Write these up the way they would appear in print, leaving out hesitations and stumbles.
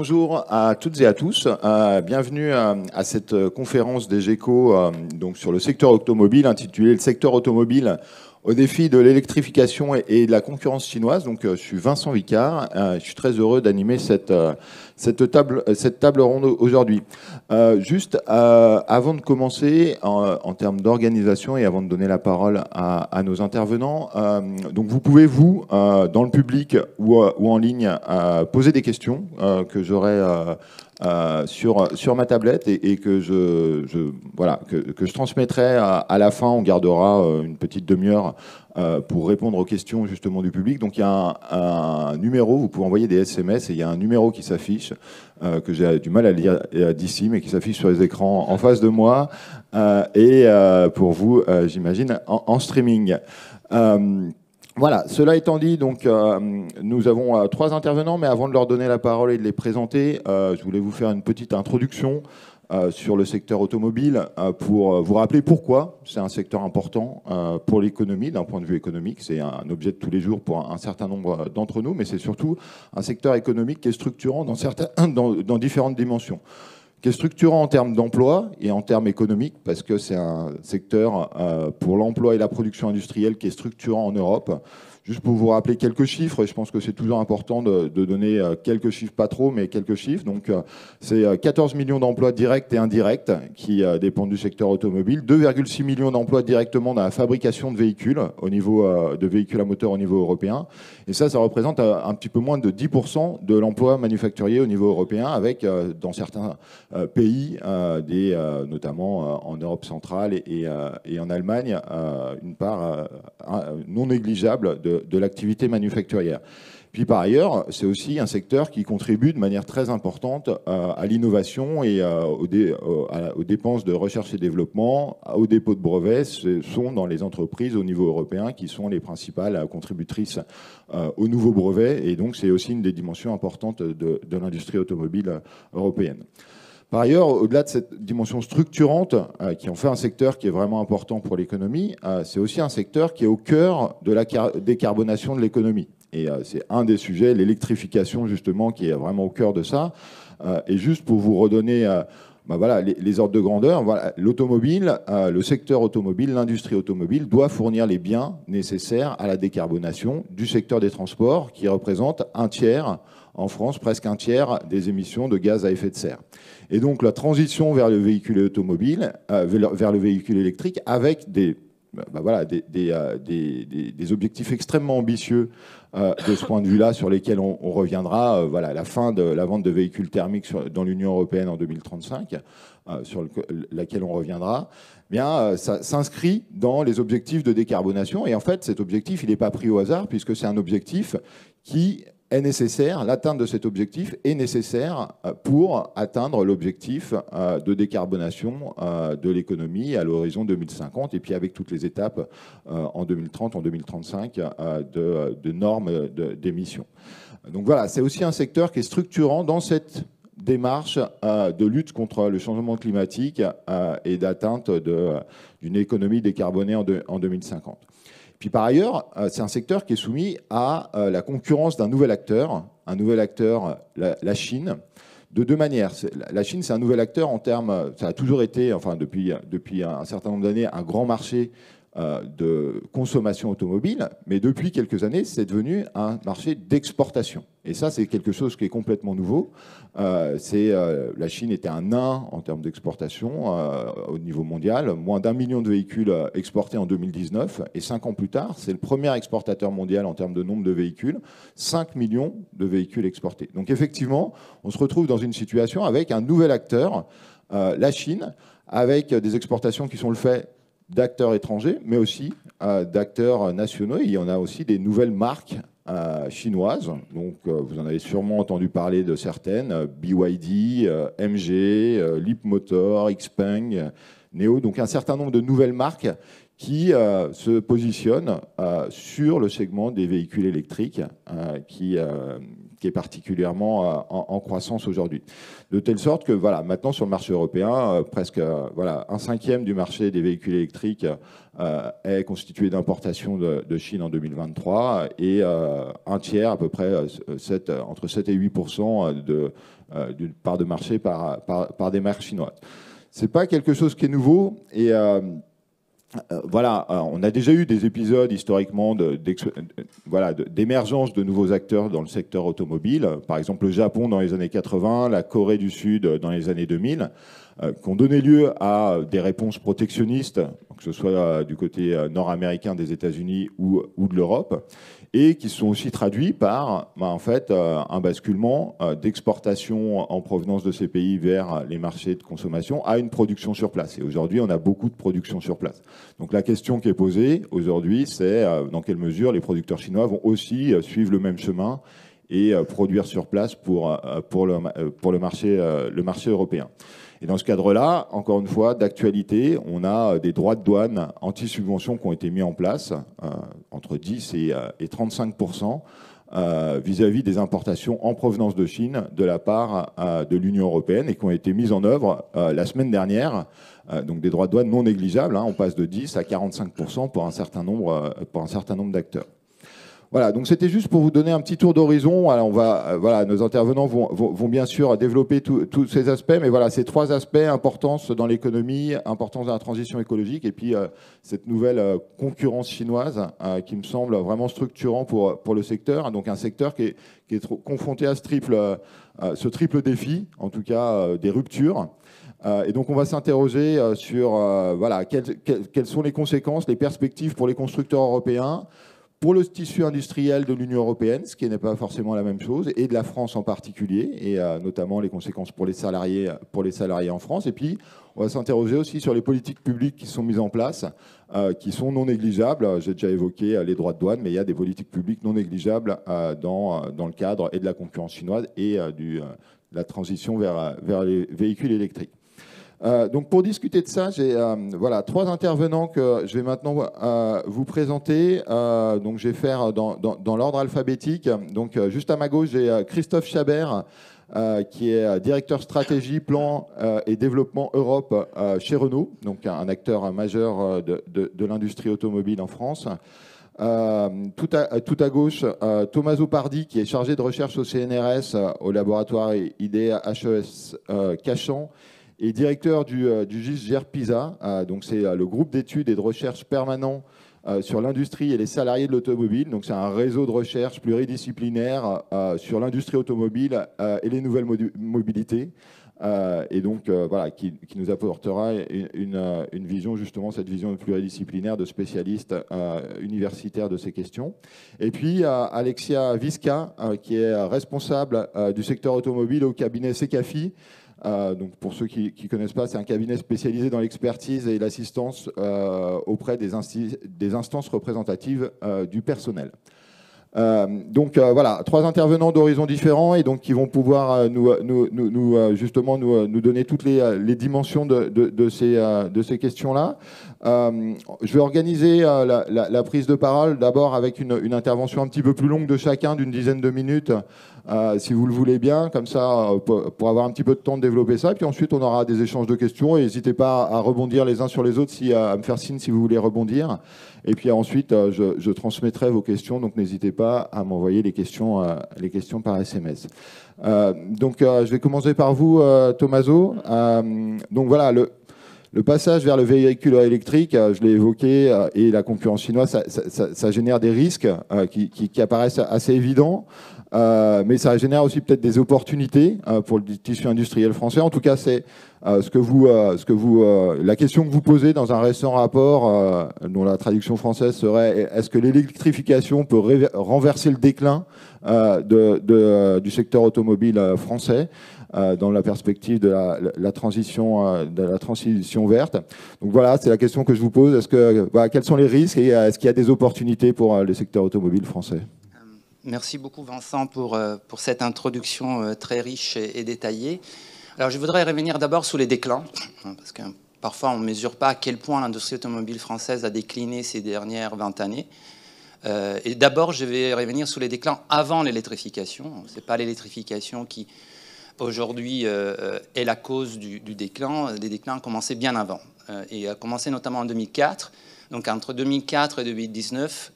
bonjour à toutes et à tous. Bienvenue à cette conférence des GECO donc sur le secteur automobile intitulée « Le secteur automobile au défi de l'électrification et de la concurrence chinoise ». Donc, je suis Vincent Vicard. Je suis très heureux d'animer cette table ronde aujourd'hui. Juste avant de commencer, en termes d'organisation et avant de donner la parole à nos intervenants, donc vous pouvez, dans le public ou en ligne, poser des questions que j'aurai sur ma tablette et que je transmettrai à la fin. On gardera une petite demi-heure pour répondre aux questions justement du public. Donc il y a un numéro, vous pouvez envoyer des SMS et il y a un numéro qui s'affiche, que j'ai du mal à lire d'ici, mais qui s'affiche sur les écrans en face de moi, et pour vous, j'imagine, en streaming. Voilà, cela étant dit, donc, nous avons 3 intervenants, mais avant de leur donner la parole et de les présenter, je voulais vous faire une petite introduction sur le secteur automobile pour vous rappeler pourquoi c'est un secteur important pour l'économie, d'un point de vue économique. C'est un objet de tous les jours pour un certain nombre d'entre nous, mais c'est surtout un secteur économique qui est structurant dans différentes dimensions. Qui est structurant en termes d'emploi et en termes économiques, parce que c'est un secteur pour l'emploi et la production industrielle qui est structurant en Europe. Juste pour vous rappeler quelques chiffres, et je pense que c'est toujours important de donner quelques chiffres, pas trop, mais quelques chiffres. Donc, c'est 14 millions d'emplois directs et indirects qui dépendent du secteur automobile, 2,6 millions d'emplois directement dans la fabrication de véhicules, au niveau de véhicules à moteur au niveau européen. Et ça représente un petit peu moins de 10% de l'emploi manufacturier au niveau européen, avec, dans certains pays, notamment en Europe centrale et en Allemagne, une part non négligeable de l'activité manufacturière. Puis par ailleurs, c'est aussi un secteur qui contribue de manière très importante à l'innovation et aux dépenses de recherche et développement, aux dépôts de brevets. Ce sont dans les entreprises au niveau européen qui sont les principales contributrices aux nouveaux brevets. Et donc c'est aussi une des dimensions importantes de l'industrie automobile européenne. Par ailleurs, au-delà de cette dimension structurante qui en fait un secteur qui est vraiment important pour l'économie, c'est aussi un secteur qui est au cœur de la décarbonation de l'économie. Et c'est un des sujets, l'électrification justement, qui est vraiment au cœur de ça. Et juste pour vous redonner les ordres de grandeur, l'automobile, le secteur automobile, l'industrie automobile doit fournir les biens nécessaires à la décarbonation du secteur des transports, qui représente un tiers, en France, presque un tiers des émissions de gaz à effet de serre. Et donc la transition vers le véhicule automobile, vers le véhicule électrique, avec des objectifs extrêmement ambitieux de ce point de vue-là, sur lesquels on reviendra, la fin de la vente de véhicules thermiques dans l'Union européenne en 2035, sur laquelle on reviendra, ça s'inscrit dans les objectifs de décarbonation. Et en fait, cet objectif, il n'est pas pris au hasard, puisque c'est un objectif qui est nécessaire, l'atteinte de cet objectif est nécessaire pour atteindre l'objectif de décarbonation de l'économie à l'horizon 2050, et puis avec toutes les étapes en 2030, en 2035 de normes d'émissions. Donc voilà, c'est aussi un secteur qui est structurant dans cette démarche de lutte contre le changement climatique et d'atteinte d'une économie décarbonée en 2050. Puis par ailleurs, c'est un secteur qui est soumis à la concurrence d'un nouvel acteur, la Chine, de 2 manières. La Chine, c'est un nouvel acteur en termes, ça a toujours été, enfin depuis un certain nombre d'années, un grand marché de consommation automobile, mais depuis quelques années, c'est devenu un marché d'exportation. Et ça, c'est quelque chose qui est complètement nouveau. La Chine était un nain en termes d'exportation au niveau mondial, moins d'1 million de véhicules exportés en 2019, et 5 ans plus tard, c'est le premier exportateur mondial en termes de nombre de véhicules, 5 millions de véhicules exportés. Donc effectivement, on se retrouve dans une situation avec un nouvel acteur, la Chine, avec des exportations qui sont le fait d'acteurs étrangers, mais aussi d'acteurs nationaux. Il y en a aussi des nouvelles marques chinoises. Donc, vous en avez sûrement entendu parler de certaines, BYD, MG, Leapmotor, Xpeng, Neo. Donc, un certain nombre de nouvelles marques qui se positionnent sur le segment des véhicules électriques, qui qui est particulièrement en croissance aujourd'hui. De telle sorte que voilà, maintenant sur le marché européen, presque voilà, 1/5 du marché des véhicules électriques est constitué d'importations de Chine en 2023 et un tiers, à peu près entre 7 et 8% d'une part de marché par des marques chinoises. Ce n'est pas quelque chose qui est nouveau et voilà, on a déjà eu des épisodes historiquement d'émergence de nouveaux acteurs dans le secteur automobile. Par exemple, le Japon dans les années 80, la Corée du Sud dans les années 2000, qui ont donné lieu à des réponses protectionnistes, que ce soit du côté nord-américain des États-Unis ou de l'Europe, et qui sont aussi traduits par en fait, un basculement d'exportation en provenance de ces pays vers les marchés de consommation à une production sur place. Et aujourd'hui, on a beaucoup de production sur place. Donc la question qui est posée aujourd'hui, c'est dans quelle mesure les producteurs chinois vont aussi suivre le même chemin et produire sur place pour le marché européen. Et dans ce cadre-là, encore une fois, d'actualité, on a des droits de douane anti-subvention qui ont été mis en place, entre 10 et 35%, vis-à-vis des importations en provenance de Chine de la part de l'Union européenne et qui ont été mises en œuvre la semaine dernière. Donc des droits de douane non négligeables, on passe de 10 à 45% pour un certain nombre d'acteurs. Voilà, donc c'était juste pour vous donner un petit tour d'horizon. Voilà, nos intervenants vont bien sûr développer tous ces aspects, mais voilà, ces 3 aspects, importance dans l'économie, importance dans la transition écologique, et puis cette nouvelle concurrence chinoise qui me semble vraiment structurant pour le secteur. Donc un secteur qui est confronté à ce triple défi, en tout cas des ruptures. Et donc on va s'interroger sur voilà, quelles sont les conséquences, les perspectives pour les constructeurs européens, pour le tissu industriel de l'Union européenne, ce qui n'est pas forcément la même chose, et de la France en particulier, et notamment les conséquences pour les salariés en France. Et puis, on va s'interroger aussi sur les politiques publiques qui sont mises en place, qui sont non négligeables. J'ai déjà évoqué les droits de douane, mais il y a des politiques publiques non négligeables dans le cadre et de la concurrence chinoise et de la transition vers les véhicules électriques. Donc pour discuter de ça, j'ai voilà, 3 intervenants que je vais maintenant vous présenter. Donc je vais faire dans l'ordre alphabétique. Donc juste à ma gauche, j'ai Christophe Chabert, qui est directeur stratégie, plan et développement Europe chez Renault, donc un acteur majeur de l'industrie automobile en France. Tout à gauche, Tommaso Pardi, qui est chargé de recherche au CNRS, au laboratoire IDEA HES Cachan, et directeur du GIS GERPISA. Donc c'est le groupe d'études et de recherche permanent sur l'industrie et les salariés de l'automobile. Donc c'est un réseau de recherche pluridisciplinaire sur l'industrie automobile et les nouvelles mobilités. Et donc voilà, qui nous apportera une vision, justement, cette vision pluridisciplinaire de spécialistes universitaires de ces questions. Et puis Alexia Visca, qui est responsable du secteur automobile au cabinet Secafi. Donc pour ceux qui ne connaissent pas, c'est un cabinet spécialisé dans l'expertise et l'assistance auprès des instances représentatives du personnel. Donc voilà, 3 intervenants d'horizons différents et donc qui vont pouvoir justement nous donner toutes les dimensions de ces questions-là. Je vais organiser la prise de parole d'abord avec une intervention un petit peu plus longue de chacun, d'une dizaine de minutes, si vous le voulez bien, comme ça, pour avoir un petit peu de temps de développer ça. Et puis ensuite, on aura des échanges de questions. Et n'hésitez pas à rebondir les uns sur les autres, à me faire signe si vous voulez rebondir. Et puis ensuite, je transmettrai vos questions. Donc n'hésitez pas à m'envoyer les questions par SMS. Donc je vais commencer par vous, Tommaso. Donc voilà, le passage vers le véhicule électrique, je l'ai évoqué, et la concurrence chinoise, ça génère des risques qui apparaissent assez évidents. Mais ça génère aussi peut-être des opportunités pour le tissu industriel français. En tout cas, c'est la question que vous posez dans un récent rapport, dont la traduction française serait: est-ce que l'électrification peut renverser le déclin du secteur automobile français dans la perspective de la transition verte? Donc voilà, c'est la question que je vous pose. Quels sont les risques et est-ce qu'il y a des opportunités pour le secteur automobile français? Merci beaucoup Vincent pour cette introduction très riche et détaillée. Alors je voudrais revenir d'abord sur les déclins, parce que parfois on ne mesure pas à quel point l'industrie automobile française a décliné ces dernières 20 années. Et d'abord, je vais revenir sur les déclins avant l'électrification. Ce n'est pas l'électrification qui, aujourd'hui, est la cause du déclin. Les déclins ont commencé bien avant. Et a commencé notamment en 2004. Donc entre 2004 et 2019,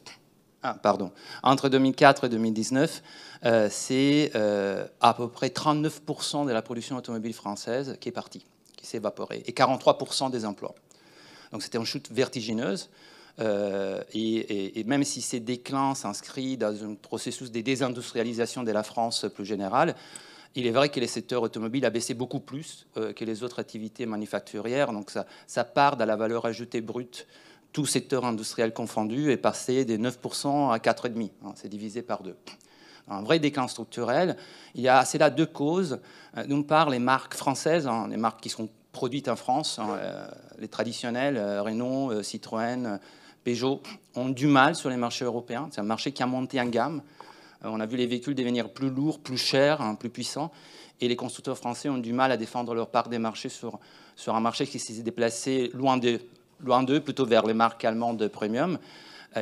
entre 2004 et 2019, c'est à peu près 39% de la production automobile française qui est partie, qui s'est évaporée, et 43% des emplois. Donc c'était une chute vertigineuse. Et même si ces déclins s'inscrivent dans un processus de désindustrialisation de la France plus générale, il est vrai que les secteurs automobiles a baissé beaucoup plus que les autres activités manufacturières. Donc ça part de la valeur ajoutée brute, tout secteur industriel confondu, est passé des 9% à 4,5%. C'est divisé par 2. Un vrai déclin structurel. C'est là deux causes. D'une part, les marques françaises, les marques qui sont produites en France, les traditionnelles, Renault, Citroën, Peugeot, ont du mal sur les marchés européens. C'est un marché qui a monté en gamme. On a vu les véhicules devenir plus lourds, plus chers, plus puissants. Et les constructeurs français ont du mal à défendre leur part des marchés sur un marché qui s'est déplacé loin d'eux, plutôt vers les marques allemandes premium.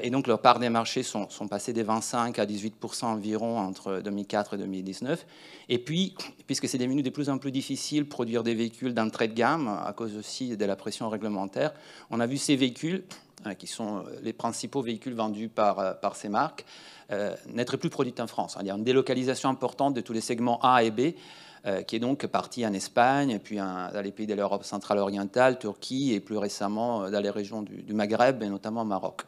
Et donc, leur part des marchés sont passées des 25 à 18% environ entre 2004 et 2019. Et puis, puisque c'est devenu de plus en plus difficile de produire des véhicules d'entrée de gamme, à cause aussi de la pression réglementaire, on a vu ces véhicules, qui sont les principaux véhicules vendus par ces marques, n'être plus produits en France. Il y a une délocalisation importante de tous les segments A et B, qui est donc partie en Espagne, puis dans les pays de l'Europe centrale orientale, Turquie, et plus récemment dans les régions du Maghreb, et notamment au Maroc.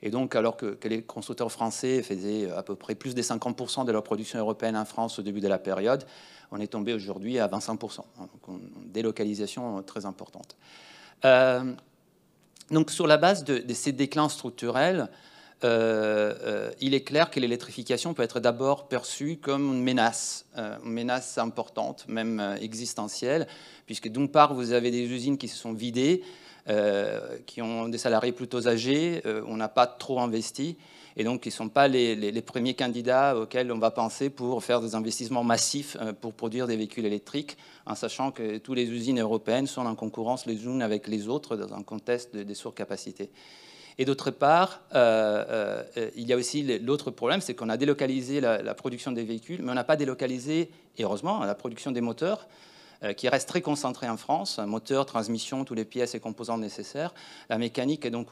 Et donc, alors que les constructeurs français faisaient à peu près plus de 50% de leur production européenne en France au début de la période, on est tombé aujourd'hui à 25%. Donc, une délocalisation très importante. Donc, sur la base de ces déclins structurels, il est clair que l'électrification peut être d'abord perçue comme une menace importante, même existentielle, puisque d'une part, vous avez des usines qui se sont vidées, qui ont des salariés plutôt âgés, on n'a pas trop investi, et donc ils ne sont pas les premiers candidats auxquels on va penser pour faire des investissements massifs pour produire des véhicules électriques, en sachant que toutes les usines européennes sont en concurrence les unes avec les autres dans un contexte de surcapacité. Et d'autre part, il y a aussi l'autre problème, c'est qu'on a délocalisé la production des véhicules, mais on n'a pas délocalisé, et heureusement, la production des moteurs, qui reste très concentré en France, moteur, transmission, toutes les pièces et composants nécessaires. La mécanique donc,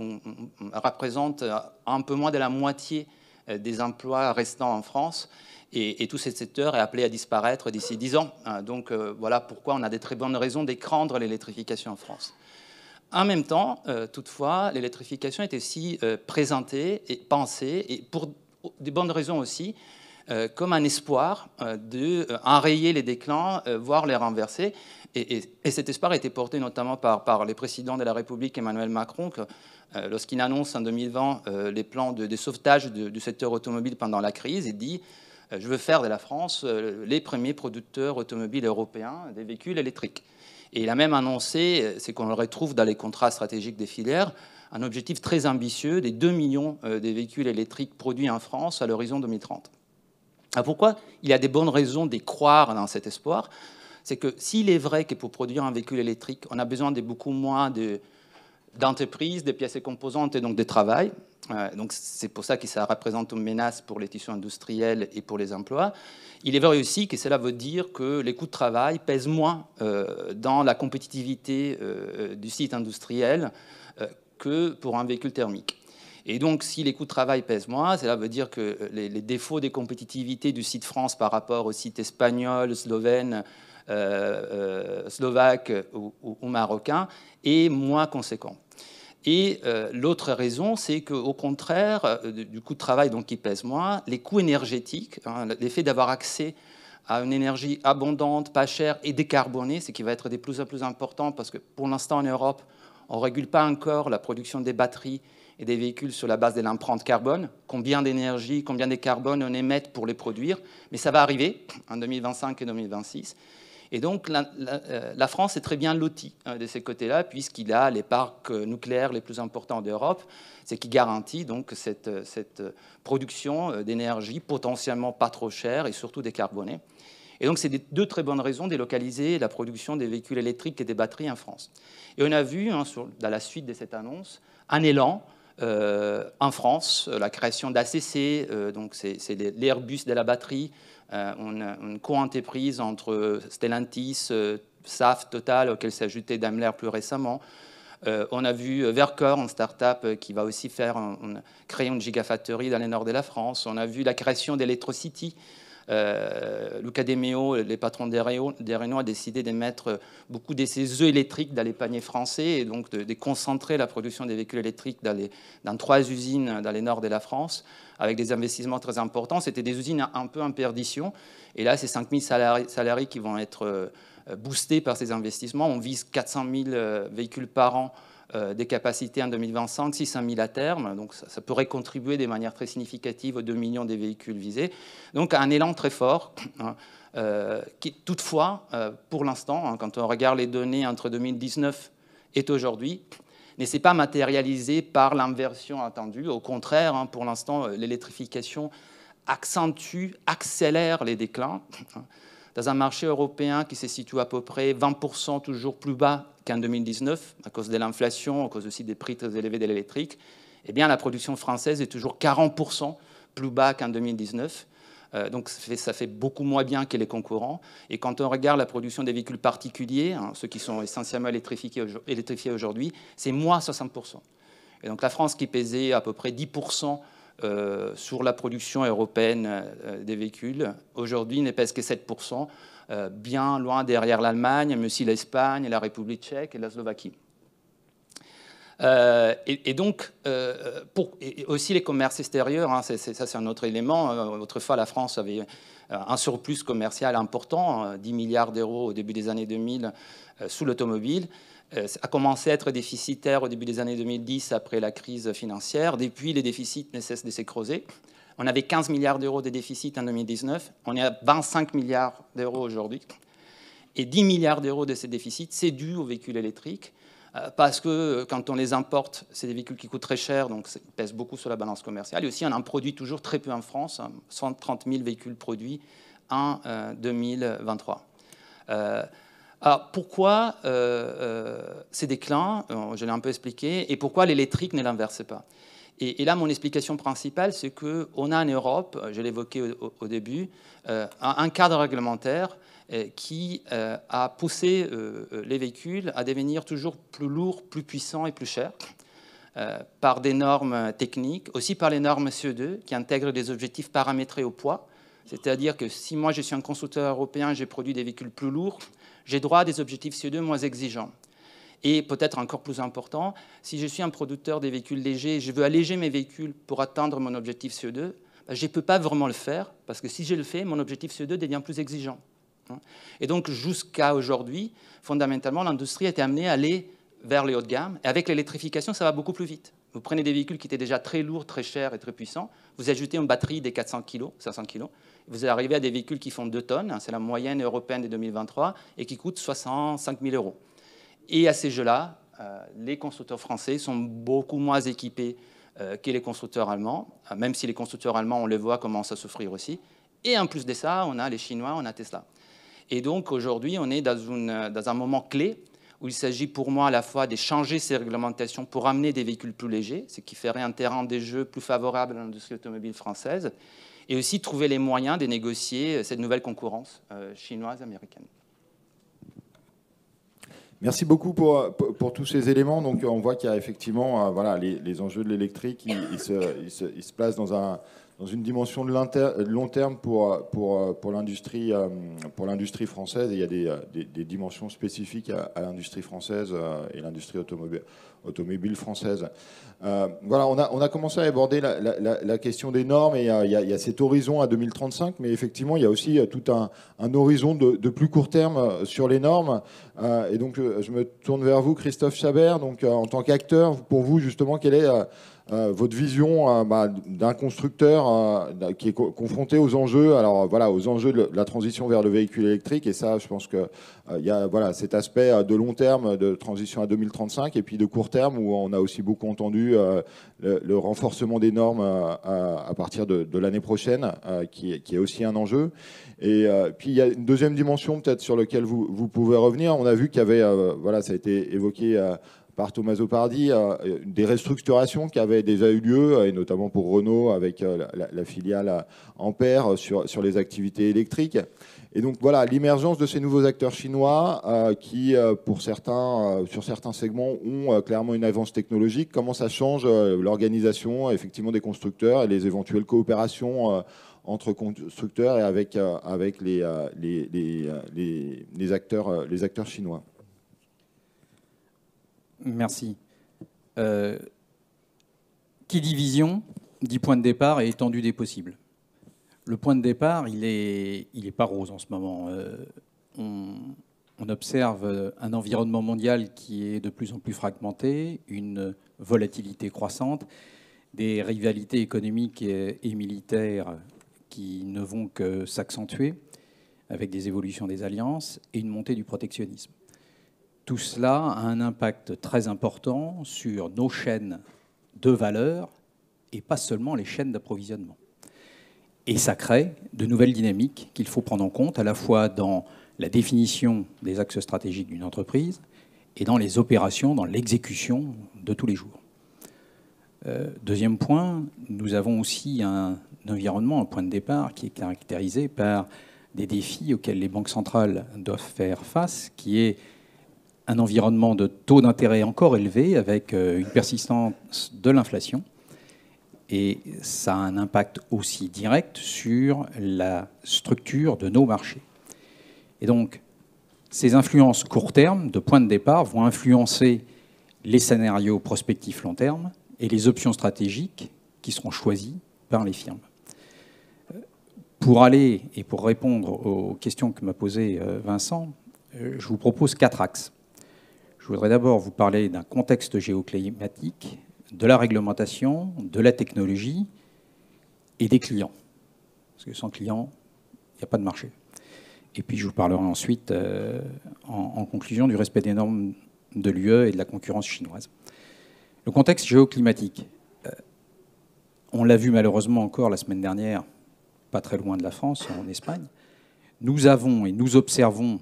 représente un peu moins de la moitié des emplois restants en France, et tout ce secteur est appelé à disparaître d'ici 10 ans. Donc voilà pourquoi on a des très bonnes raisons d'écrandre l'électrification en France. En même temps, toutefois, l'électrification est aussi présentée et pensée, et pour des bonnes raisons aussi, comme un espoir d'enrayer les déclins, voire les renverser. Et cet espoir a été porté notamment par les présidents de la République, Emmanuel Macron, lorsqu'il annonce en 2020 les plans de sauvetage du secteur automobile pendant la crise, il dit « Je veux faire de la France les premiers producteurs automobiles européens des véhicules électriques ». Et il a même annoncé, c'est qu'on le retrouve dans les contrats stratégiques des filières, un objectif très ambitieux des 2 millions de véhicules électriques produits en France à l'horizon 2030. Alors pourquoi il y a des bonnes raisons d'y croire dans cet espoir? C'est que s'il est vrai que pour produire un véhicule électrique, on a besoin de beaucoup moins d'entreprises, de pièces et composantes et donc de travail, donc c'est pour ça que ça représente une menace pour les tissus industriels et pour les emplois, il est vrai aussi que cela veut dire que les coûts de travail pèsent moins dans la compétitivité du site industriel que pour un véhicule thermique. Et donc, si les coûts de travail pèsent moins, cela veut dire que les défauts de compétitivité du site France par rapport au site espagnol, slovène, slovaque ou marocain est moins conséquent. Et l'autre raison, c'est qu'au contraire du coût de travail donc, qui pèse moins, les coûts énergétiques, l'effet d'avoir accès à une énergie abondante, pas chère et décarbonée, ce qui va être de plus en plus important parce que pour l'instant en Europe, on ne régule pas encore la production des batteries et des véhicules sur la base de l'empreinte carbone, combien d'énergie, combien de carbone on émet pour les produire, mais ça va arriver en 2025 et 2026. Et donc la France est très bien lotie de ces côtés-là, puisqu'il a les parcs nucléaires les plus importants d'Europe, ce qui garantit donc cette production d'énergie potentiellement pas trop chère et surtout décarbonée. Et donc, c'est deux très bonnes raisons de délocaliser la production des véhicules électriques et des batteries en France. Et on a vu, dans la suite de cette annonce, un élan En France, la création d'ACC, donc c'est l'Airbus de la batterie, une co-entreprise entre Stellantis, SAF, Total, auquel s'est ajouté Daimler plus récemment. On a vu Verkor, une start-up qui va aussi créer une gigafactory dans le nord de la France. On a vu la création d'Electrocity. Luca De Meo, les patrons des Renault, a décidé de mettre beaucoup de ces œufs électriques dans les paniers français et donc de concentrer la production des véhicules électriques dans 3 usines dans le nord de la France avec des investissements très importants. C'était des usines un peu en perdition. Et là, c'est 5000 salariés qui vont être boostés par ces investissements. On vise 400 000 véhicules par an des capacités en 2025, 600 000 à terme. Donc ça pourrait contribuer de manière très significative aux 2 millions des véhicules visés. Donc un élan très fort, qui toutefois, pour l'instant, quand on regarde les données entre 2019 et aujourd'hui, ne s'est pas matérialisé par l'inversion attendue. Au contraire, pour l'instant, l'électrification accélère les déclins. Dans un marché européen qui se situe à peu près 20% toujours plus bas qu'en 2019, à cause de l'inflation, à cause aussi des prix très élevés de l'électrique, eh bien, la production française est toujours 40% plus bas qu'en 2019. Donc ça fait beaucoup moins bien que les concurrents. Et quand on regarde la production des véhicules particuliers, ceux qui sont essentiellement électrifiés aujourd'hui, c'est moins 60%. Et donc la France, qui pesait à peu près 10% sur la production européenne des véhicules, aujourd'hui ne pèse que 7%, bien loin derrière l'Allemagne, mais aussi l'Espagne, la République tchèque et la Slovaquie. Et donc, aussi les commerces extérieurs, ça c'est un autre élément. Autrefois, la France avait un surplus commercial important, 10 milliards d'euros au début des années 2000 sous l'automobile. A commencé à être déficitaire au début des années 2010 après la crise financière. Depuis, les déficits ne cessent de se creuser. On avait 15 milliards d'euros de déficit en 2019. On est à 25 milliards d'euros aujourd'hui. Et 10 milliards d'euros de ces déficits, c'est dû aux véhicules électriques. Parce que quand on les importe, c'est des véhicules qui coûtent très cher, donc ils pèsent beaucoup sur la balance commerciale. Et aussi, on en produit toujours très peu en France, 130 000 véhicules produits en 2023. Alors, pourquoi ces déclins, je l'ai un peu expliqué, et pourquoi l'électrique ne l'inverse pas? Et là, mon explication principale, c'est qu'on a en Europe, je l'évoquais au début, un cadre réglementaire qui a poussé les véhicules à devenir toujours plus lourds, plus puissants et plus chers, par des normes techniques, aussi par les normes CO2 qui intègrent des objectifs paramétrés au poids. C'est-à-dire que si moi je suis un constructeur européen, j'ai produit des véhicules plus lourds, j'ai droit à des objectifs CO2 moins exigeants. Et peut-être encore plus important, si je suis un producteur des véhicules légers et je veux alléger mes véhicules pour atteindre mon objectif CO2, je ne peux pas vraiment le faire, parce que si je le fais, mon objectif CO2 devient plus exigeant. Et donc, jusqu'à aujourd'hui, fondamentalement, l'industrie a été amenée à aller vers les haut de gamme. Et avec l'électrification, ça va beaucoup plus vite. Vous prenez des véhicules qui étaient déjà très lourds, très chers et très puissants, vous ajoutez une batterie des 400 kg, 500 kg, vous arrivez à des véhicules qui font 2 tonnes, c'est la moyenne européenne de 2023, et qui coûtent 65 000 euros. Et à ces jeux-là, les constructeurs français sont beaucoup moins équipés que les constructeurs allemands, même si les constructeurs allemands, on les voit, commencent à souffrir aussi. Et en plus de ça, on a les Chinois, on a Tesla. Et donc aujourd'hui, on est dans un moment clé où il s'agit pour moi à la fois de changer ces réglementations pour amener des véhicules plus légers, ce qui ferait un terrain de jeu plus favorable à l'industrie automobile française, et aussi trouver les moyens de négocier cette nouvelle concurrence chinoise, américaine. Merci beaucoup pour tous ces éléments. Donc on voit qu'il y a effectivement voilà, les enjeux de l'électrique, ils se placent dans une dimension de long terme pour l'industrie française. Et il y a des dimensions spécifiques à l'industrie française et l'industrie automobile française. Voilà, on a commencé à aborder la question des normes, et il y a cet horizon à 2035, mais effectivement, il y a aussi tout un horizon de plus court terme sur les normes. Et donc, je me tourne vers vous, Christophe Chabert. Donc, en tant qu'acteur, pour vous, justement, quelle est votre vision d'un constructeur qui est confronté aux enjeux, alors voilà, aux enjeux de la transition vers le véhicule électrique? Et ça, je pense que il y a voilà, cet aspect de long terme de transition à 2035, et puis de court terme où on a aussi beaucoup entendu le renforcement des normes à partir de l'année prochaine, qui est aussi un enjeu. Et puis il y a une deuxième dimension peut-être sur laquelle vous pouvez revenir. On a vu qu'il y avait, voilà, ça a été évoqué par Tommaso Pardi, des restructurations qui avaient déjà eu lieu, et notamment pour Renault avec la filiale Ampère sur les activités électriques. Et donc voilà, l'émergence de ces nouveaux acteurs chinois qui, sur certains segments, ont clairement une avance technologique. Comment ça change l'organisation effectivement des constructeurs et les éventuelles coopérations entre constructeurs et avec les acteurs chinois? Merci. Qui dit vision, dit point de départ et étendue des possibles. Le point de départ, il est pas rose en ce moment. On observe un environnement mondial qui est de plus en plus fragmenté, une volatilité croissante, des rivalités économiques et militaires qui ne vont que s'accentuer avec des évolutions des alliances et une montée du protectionnisme. Tout cela a un impact très important sur nos chaînes de valeur et pas seulement les chaînes d'approvisionnement. Et ça crée de nouvelles dynamiques qu'il faut prendre en compte à la fois dans la définition des axes stratégiques d'une entreprise et dans les opérations, dans l'exécution de tous les jours. Deuxième point, nous avons aussi un environnement, un point de départ qui est caractérisé par des défis auxquels les banques centrales doivent faire face, qui est un environnement de taux d'intérêt encore élevé avec une persistance de l'inflation. Et ça a un impact aussi direct sur la structure de nos marchés. Et donc, ces influences court terme, de point de départ, vont influencer les scénarios prospectifs long terme et les options stratégiques qui seront choisies par les firmes. Pour aller et pour répondre aux questions que m'a posées Vincent, je vous propose 4 axes. Je voudrais d'abord vous parler d'un contexte géoclimatique, de la réglementation, de la technologie et des clients. Parce que sans clients, il n'y a pas de marché. Et puis je vous parlerai ensuite, en conclusion, du respect des normes de l'UE et de la concurrence chinoise. Le contexte géoclimatique, on l'a vu malheureusement encore la semaine dernière, pas très loin de la France, en Espagne. Nous avons et nous observons,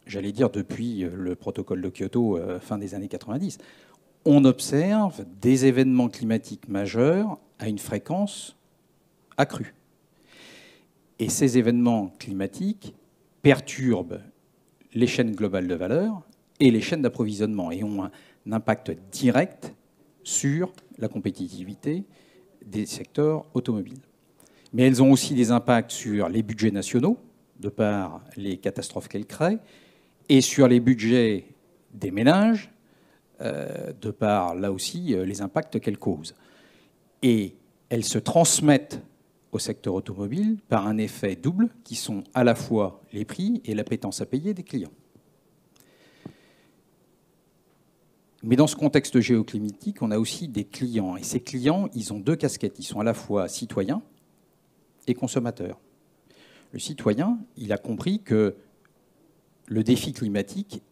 j'allais dire depuis le protocole de Kyoto, fin des années 90, on observe des événements climatiques majeurs à une fréquence accrue. Et ces événements climatiques perturbent les chaînes globales de valeur et les chaînes d'approvisionnement et ont un impact direct sur la compétitivité des secteurs automobiles. Mais elles ont aussi des impacts sur les budgets nationaux, de par les catastrophes qu'elles créent, et sur les budgets des ménages, de par, là aussi, les impacts qu'elles causent. Et elles se transmettent au secteur automobile par un effet double, qui sont à la fois les prix et l'appétence à payer des clients. Mais dans ce contexte géoclimatique, on a aussi des clients. Et ces clients, ils ont 2 casquettes. Ils sont à la fois citoyens et consommateurs. Le citoyen, il a compris que le défi climatique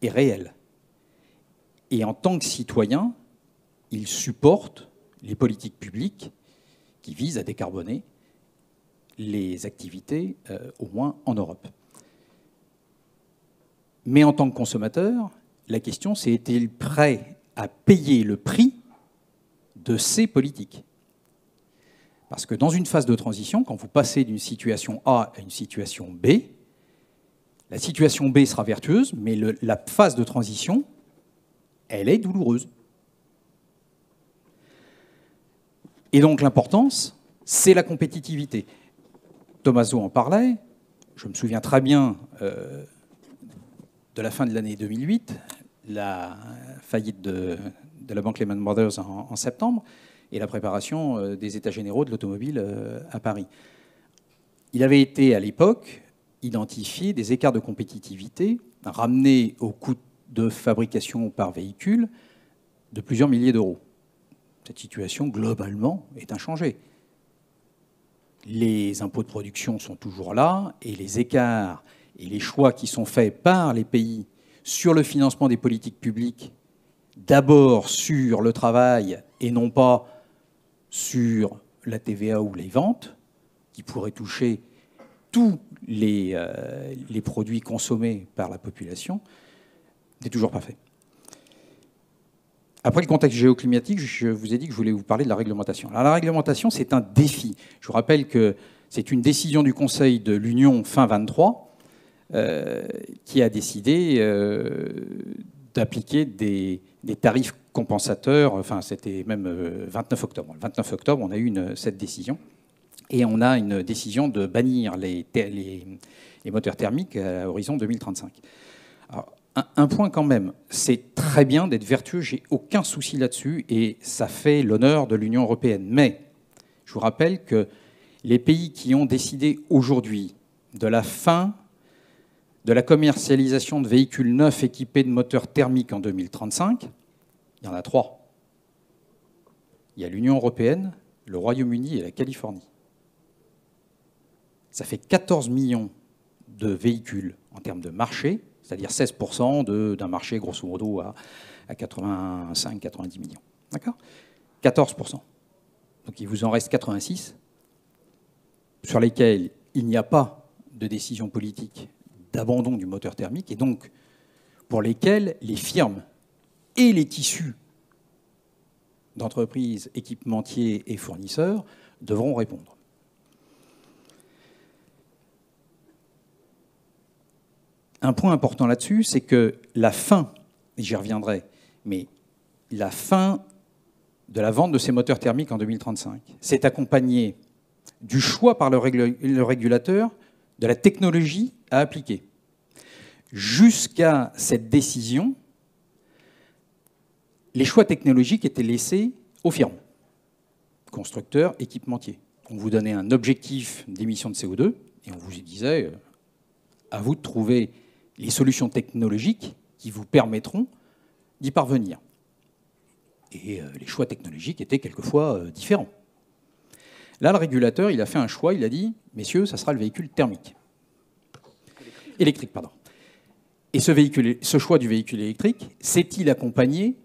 est réel. Et en tant que citoyen, il supporte les politiques publiques qui visent à décarboner les activités, au moins en Europe. Mais en tant que consommateur, la question, c'est est-il prêt à payer le prix de ces politiques? Parce que dans une phase de transition, quand vous passez d'une situation A à une situation B, la situation B sera vertueuse, mais la phase de transition, elle est douloureuse. Et donc l'importance, c'est la compétitivité. Tommaso en parlait, je me souviens très bien de la fin de l'année 2008, la faillite de la banque Lehman Brothers en septembre, et la préparation des États généraux de l'automobile à Paris. Il avait été, à l'époque, identifié des écarts de compétitivité ramenés au coût de fabrication par véhicule de plusieurs milliers d'euros. Cette situation, globalement, est inchangée. Les impôts de production sont toujours là, et les écarts et les choix qui sont faits par les pays sur le financement des politiques publiques, d'abord sur le travail et non pas sur la TVA ou les ventes, qui pourraient toucher tous les produits consommés par la population, n'est toujours pas fait. Après le contexte géoclimatique, je vous ai dit que je voulais vous parler de la réglementation. Alors, la réglementation, c'est un défi. Je vous rappelle que c'est une décision du Conseil de l'Union fin 23 qui a décidé d'appliquer des tarifs compensateurs. Enfin, c'était même 29 octobre. Le 29 octobre, on a eu cette décision. Et on a une décision de bannir les moteurs thermiques à l'horizon 2035. Alors, un point quand même, c'est très bien d'être vertueux, j'ai aucun souci là-dessus, et ça fait l'honneur de l'Union européenne. Mais je vous rappelle que les pays qui ont décidé aujourd'hui de la fin de la commercialisation de véhicules neufs équipés de moteurs thermiques en 2035, il y en a 3. Il y a l'Union européenne, le Royaume-Uni et la Californie. Ça fait 14 millions de véhicules en termes de marché, c'est-à-dire 16% d'un marché, grosso modo, à 85-90 millions. D'accord ? 14%. Donc il vous en reste 86, sur lesquels il n'y a pas de décision politique d'abandon du moteur thermique, et donc pour lesquels les firmes et les tissus d'entreprises, équipementiers et fournisseurs devront répondre. Un point important là-dessus, c'est que la fin, et j'y reviendrai, mais la fin de la vente de ces moteurs thermiques en 2035 s'est accompagnée du choix par le régulateur de la technologie à appliquer. Jusqu'à cette décision, les choix technologiques étaient laissés aux firmes, constructeurs, équipementiers. On vous donnait un objectif d'émission de CO2 et on vous disait à vous de trouver les solutions technologiques qui vous permettront d'y parvenir. Et les choix technologiques étaient quelquefois différents. Là, le régulateur, il a fait un choix, il a dit, messieurs, ça sera le véhicule thermique. Électrique, pardon. Et ce choix du véhicule électrique, s'est-il accompagné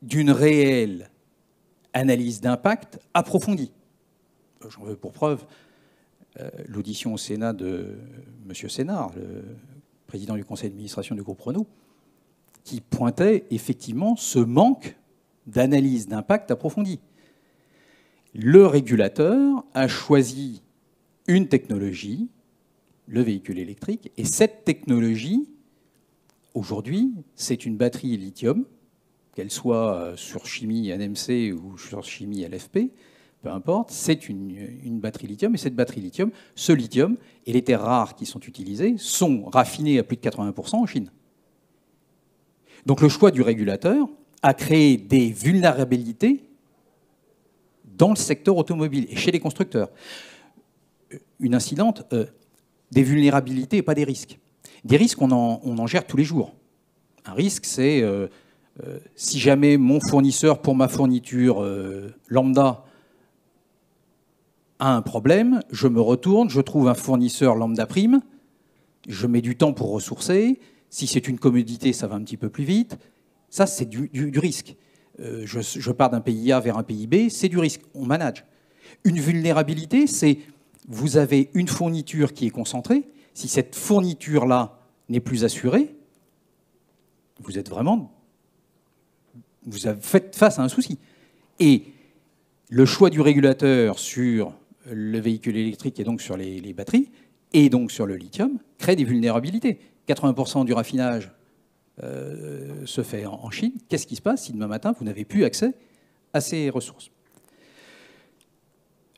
d'une réelle analyse d'impact approfondie? J'en veux pour preuve l'audition au Sénat de M. Sénard, le président du conseil d'administration du groupe Renault, qui pointait effectivement ce manque d'analyse d'impact approfondie. Le régulateur a choisi une technologie, le véhicule électrique, et cette technologie, aujourd'hui, c'est une batterie lithium, qu'elle soit sur chimie NMC ou sur chimie LFP, peu importe, c'est une batterie lithium, et cette batterie lithium, ce lithium et les terres rares qui sont utilisées sont raffinés à plus de 80% en Chine. Donc le choix du régulateur a créé des vulnérabilités dans le secteur automobile et chez les constructeurs. Une incidente, des vulnérabilités et pas des risques. Des risques, on en gère tous les jours. Un risque, c'est si jamais mon fournisseur pour ma fourniture lambda a un problème, je me retourne, je trouve un fournisseur lambda prime, je mets du temps pour ressourcer. Si c'est une commodité, ça va un petit peu plus vite. Ça, c'est du risque. Je pars d'un pays A vers un pays B, c'est du risque. On manage. Une vulnérabilité, c'est vous avez une fourniture qui est concentrée. Si cette fourniture-là n'est plus assurée, vous faites face à un souci. Et le choix du régulateur sur le véhicule électrique et donc sur les batteries et donc sur le lithium crée des vulnérabilités. 80% du raffinage se fait en Chine. Qu'est-ce qui se passe si demain matin, vous n'avez plus accès à ces ressources?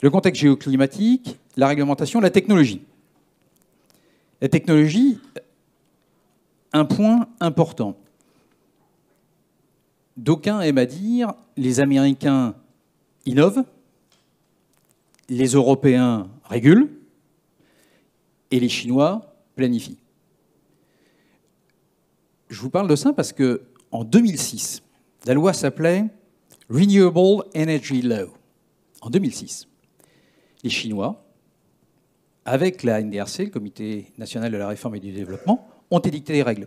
Le contexte géoclimatique, la réglementation, la technologie. La technologie, un point important. D'aucuns aiment à dire les Américains innovent, les Européens régulent et les Chinois planifient. Je vous parle de ça parce qu'en 2006, la loi s'appelait Renewable Energy Law. En 2006, les Chinois, avec la NDRC, le Comité national de la réforme et du développement, ont édicté des règles.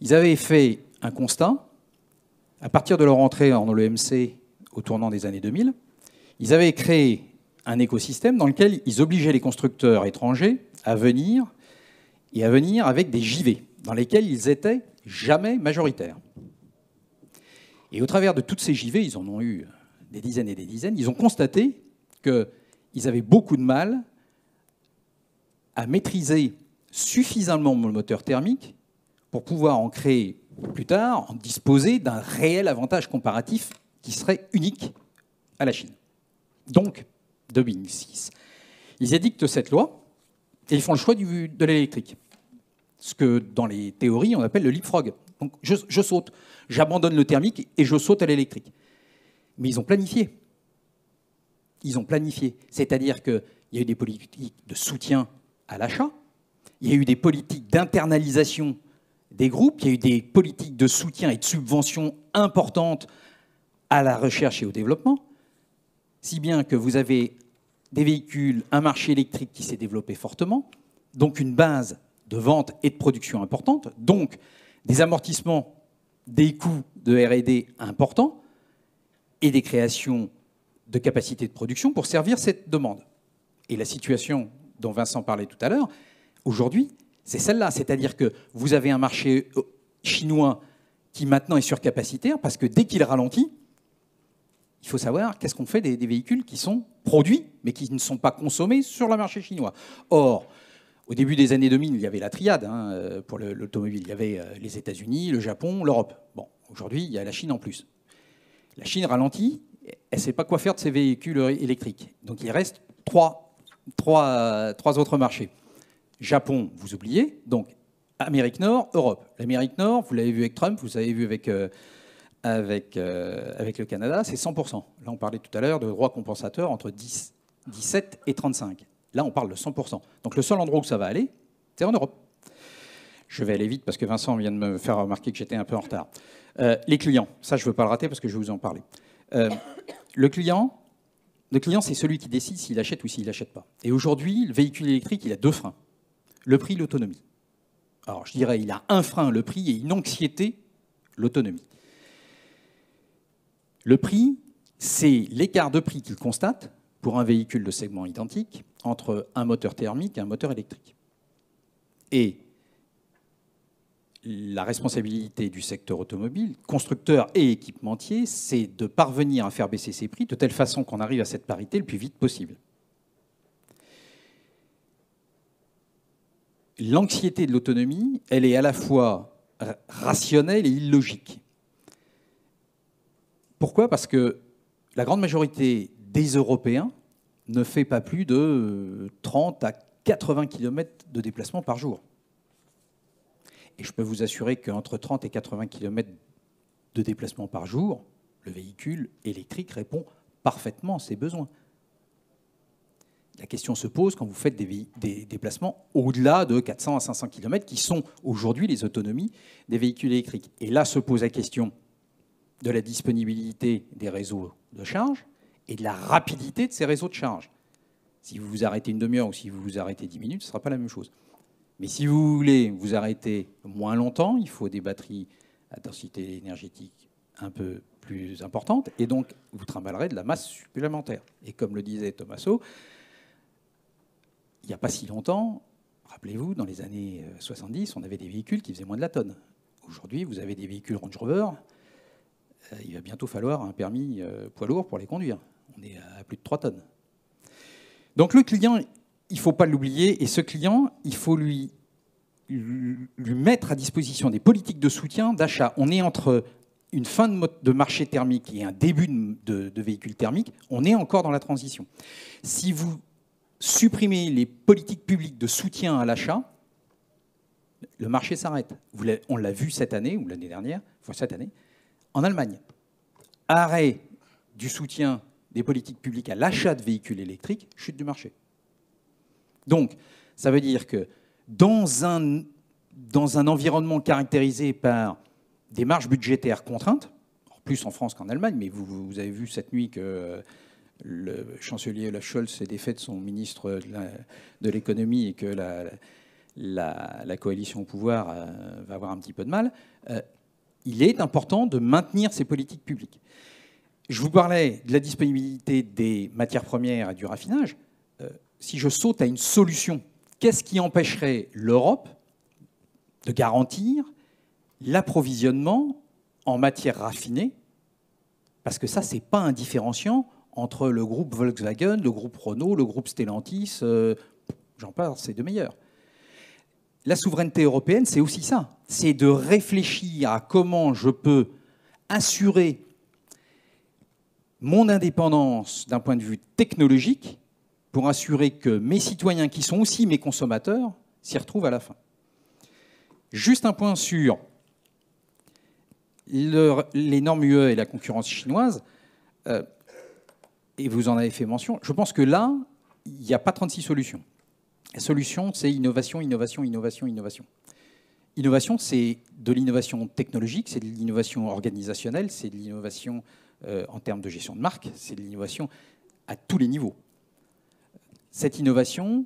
Ils avaient fait un constat, à partir de leur entrée en l'OMC au tournant des années 2000, ils avaient créé un écosystème dans lequel ils obligeaient les constructeurs étrangers à venir avec des JV, dans lesquels ils étaient jamais majoritaires. Et au travers de toutes ces JV, ils en ont eu des dizaines et des dizaines, ils ont constaté qu'ils avaient beaucoup de mal à maîtriser suffisamment le moteur thermique pour pouvoir en créer plus tard, en disposer d'un réel avantage comparatif qui serait unique à la Chine. Donc, 2006, ils édictent cette loi et ils font le choix de l'électrique. Ce que dans les théories, on appelle le leapfrog. Donc, je saute, j'abandonne le thermique et je saute à l'électrique. Mais ils ont planifié. Ils ont planifié. C'est-à-dire qu'il y a eu des politiques de soutien à l'achat, il y a eu des politiques d'internalisation des groupes, il y a eu des politiques de soutien et de subvention importantes à la recherche et au développement, si bien que vous avez des véhicules, un marché électrique qui s'est développé fortement, donc une base de vente et de production importante, donc des amortissements des coûts de R&D importants et des créations de capacités de production pour servir cette demande. Et la situation dont Vincent parlait tout à l'heure, aujourd'hui, c'est celle-là. C'est-à-dire que vous avez un marché chinois qui maintenant est surcapacitaire parce que dès qu'il ralentit, il faut savoir qu'est-ce qu'on fait des véhicules qui sont produits mais qui ne sont pas consommés sur le marché chinois. Or, au début des années 2000, il y avait la triade pour l'automobile. Il y avait les États-Unis, le Japon, l'Europe. Bon, aujourd'hui, il y a la Chine en plus. La Chine ralentit, elle ne sait pas quoi faire de ses véhicules électriques. Donc il reste trois autres marchés. Japon, vous oubliez, donc Amérique Nord, Europe. L'Amérique Nord, vous l'avez vu avec Trump, vous l'avez vu avec le Canada, c'est 100%. Là, on parlait tout à l'heure de droits compensateurs entre 17 et 35. Là, on parle de 100%. Donc le seul endroit où ça va aller, c'est en Europe. Je vais aller vite parce que Vincent vient de me faire remarquer que j'étais un peu en retard. Les clients, ça, je ne veux pas le rater parce que je vais vous en parler. Le client, c'est celui qui décide s'il achète ou s'il n'achète pas. Et aujourd'hui, le véhicule électrique, il a deux freins. Le prix, l'autonomie. Alors, je dirais, il a un frein, le prix, et une anxiété, l'autonomie. Le prix, c'est l'écart de prix qu'il constate pour un véhicule de segment identique entre un moteur thermique et un moteur électrique. Et la responsabilité du secteur automobile, constructeur et équipementier, c'est de parvenir à faire baisser ses prix de telle façon qu'on arrive à cette parité le plus vite possible. L'anxiété de l'autonomie, elle est à la fois rationnelle et illogique. Pourquoi ? Parce que la grande majorité des Européens ne fait pas plus de 30 à 80 km de déplacement par jour. Et je peux vous assurer qu'entre 30 et 80 km de déplacement par jour, le véhicule électrique répond parfaitement à ses besoins. La question se pose quand vous faites des déplacements au-delà de 400 à 500 km, qui sont aujourd'hui les autonomies des véhicules électriques. Et là se pose la question de la disponibilité des réseaux de charge et de la rapidité de ces réseaux de charge. Si vous vous arrêtez une demi-heure ou si vous vous arrêtez 10 minutes, ce ne sera pas la même chose. Mais si vous voulez vous arrêter moins longtemps, il faut des batteries à densité énergétique un peu plus importante, et donc vous trimballerez de la masse supplémentaire. Et comme le disait Tommaso, il n'y a pas si longtemps, rappelez-vous, dans les années 70, on avait des véhicules qui faisaient moins de la tonne. Aujourd'hui, vous avez des véhicules Range Rover, il va bientôt falloir un permis poids lourd pour les conduire. On est à plus de 3 tonnes. Donc le client, il ne faut pas l'oublier, et ce client, il faut lui mettre à disposition des politiques de soutien, d'achat. On est entre une fin de marché thermique et un début de véhicule thermique, on est encore dans la transition. Si vous supprimez les politiques publiques de soutien à l'achat, le marché s'arrête. On l'a vu cette année, ou l'année dernière, enfin cette année, en Allemagne. Arrêt du soutien des politiques publiques à l'achat de véhicules électriques, chute du marché. Donc, ça veut dire que dans un environnement caractérisé par des marges budgétaires contraintes, plus en France qu'en Allemagne, mais vous avez vu cette nuit que le chancelier Olaf Scholz s'est défait de son ministre de l'économie et que la coalition au pouvoir va avoir un petit peu de mal. Il est important de maintenir ces politiques publiques. Je vous parlais de la disponibilité des matières premières et du raffinage. Si je saute à une solution, qu'est-ce qui empêcherait l'Europe de garantir l'approvisionnement en matières raffinées Parce que ça, ce n'est pas un différenciant entre le groupe Volkswagen, le groupe Renault, le groupe Stellantis, j'en parle, c'est de meilleurs. La souveraineté européenne, c'est aussi ça. C'est de réfléchir à comment je peux assurer mon indépendance d'un point de vue technologique pour assurer que mes citoyens, qui sont aussi mes consommateurs, s'y retrouvent à la fin. Juste un point sur les normes UE et la concurrence chinoise, et vous en avez fait mention, je pense que là, il n'y a pas 36 solutions. La solution, c'est innovation, innovation, innovation, innovation. Innovation, c'est de l'innovation technologique, c'est de l'innovation organisationnelle, c'est de l'innovation en termes de gestion de marque, c'est de l'innovation à tous les niveaux. Cette innovation,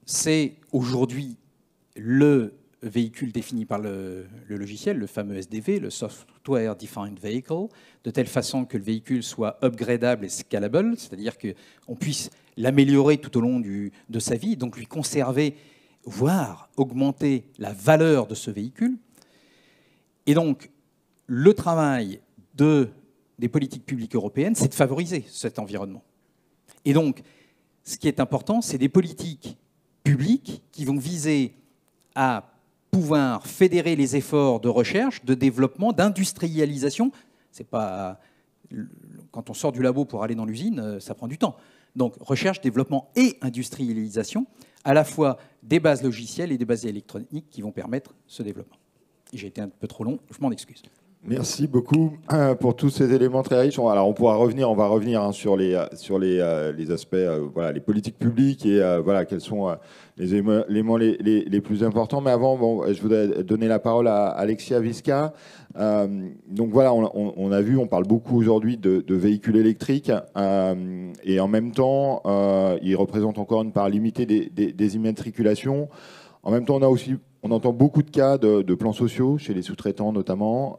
c'est aujourd'hui le véhicule défini par le logiciel, le fameux SDV, le Software Defined Vehicle, de telle façon que le véhicule soit upgradable et scalable, c'est-à-dire qu'on puisse l'améliorer tout au long de sa vie, donc lui conserver, voire augmenter la valeur de ce véhicule. Et donc, le travail des politiques publiques européennes, c'est de favoriser cet environnement. Et donc, ce qui est important, c'est des politiques publiques qui vont viser à pouvoir fédérer les efforts de recherche, de développement, d'industrialisation. C'est pas quand on sort du labo pour aller dans l'usine, ça prend du temps. Donc recherche, développement et industrialisation, à la fois des bases logicielles et des bases électroniques qui vont permettre ce développement. J'ai été un peu trop long, je m'en excuse. Merci beaucoup pour tous ces éléments très riches. Alors on va revenir sur les aspects, voilà, les politiques publiques et voilà quels sont les éléments les plus importants. Mais avant, bon, je voudrais donner la parole à Alexia Visca. Donc voilà, on a vu, on parle beaucoup aujourd'hui de véhicules électriques et en même temps, ils représentent encore une part limitée des immatriculations. En même temps, on entend beaucoup de cas de plans sociaux chez les sous-traitants notamment.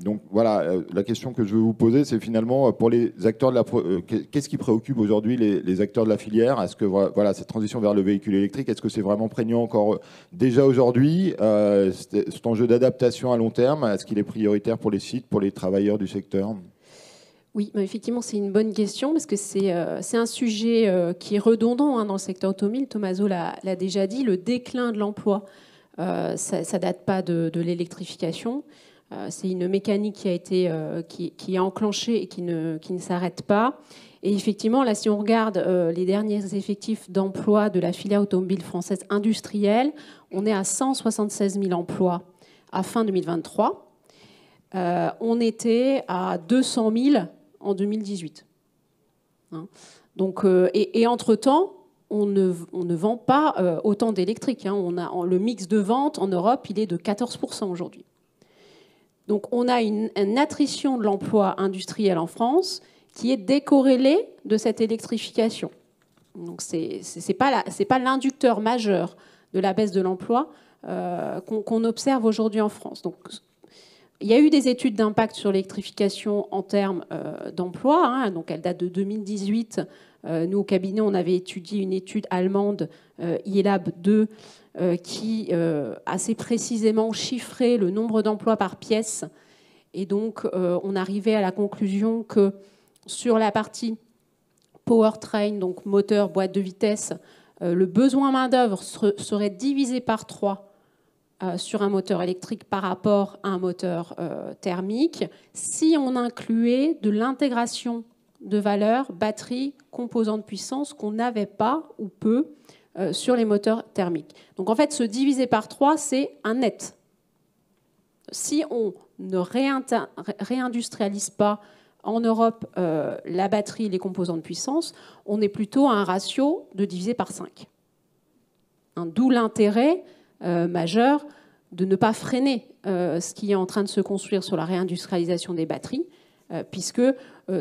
Donc voilà, la question que je veux vous poser, c'est finalement pour les acteurs qu'est-ce qui préoccupe aujourd'hui les acteurs de la filière? Est-ce que voilà, cette transition vers le véhicule électrique, est-ce que c'est vraiment prégnant encore déjà aujourd'hui? Cet enjeu d'adaptation à long terme, est-ce qu'il est prioritaire pour les sites, pour les travailleurs du secteur? Oui, effectivement, c'est une bonne question parce que c'est un sujet qui est redondant dans le secteur automobile. Tommaso l'a déjà dit, le déclin de l'emploi, ça ne date pas de l'électrification. C'est une mécanique qui est enclenchée et qui ne s'arrête pas. Et effectivement, là, si on regarde les derniers effectifs d'emploi de la filière automobile française industrielle, on est à 176 000 emplois à fin 2023. On était à 200 000 en 2018. Donc, et entre-temps, on ne vend pas autant d'électriques. Le mix de vente en Europe, il est de 14% aujourd'hui. Donc on a une attrition de l'emploi industriel en France qui est décorrélée de cette électrification. Donc c'est pas l'inducteur majeur de la baisse de l'emploi qu'on observe aujourd'hui en France. Donc, il y a eu des études d'impact sur l'électrification en termes d'emploi. Donc elle date de 2018. Nous, au cabinet, on avait étudié une étude allemande, IELAB 2, qui assez précisément chiffrait le nombre d'emplois par pièce. Et donc, on arrivait à la conclusion que sur la partie powertrain, donc moteur, boîte de vitesse, le besoin main-d'œuvre serait divisé par 3 sur un moteur électrique par rapport à un moteur thermique, si on incluait de l'intégration de valeurs, batterie, composants de puissance qu'on n'avait pas ou peu sur les moteurs thermiques. Donc en fait, ce divisé par 3, c'est un net. Si on ne réindustrialise pas en Europe la batterie et les composants de puissance, on est plutôt à un ratio de divisé par 5. D'où l'intérêt majeur de ne pas freiner ce qui est en train de se construire sur la réindustrialisation des batteries, puisque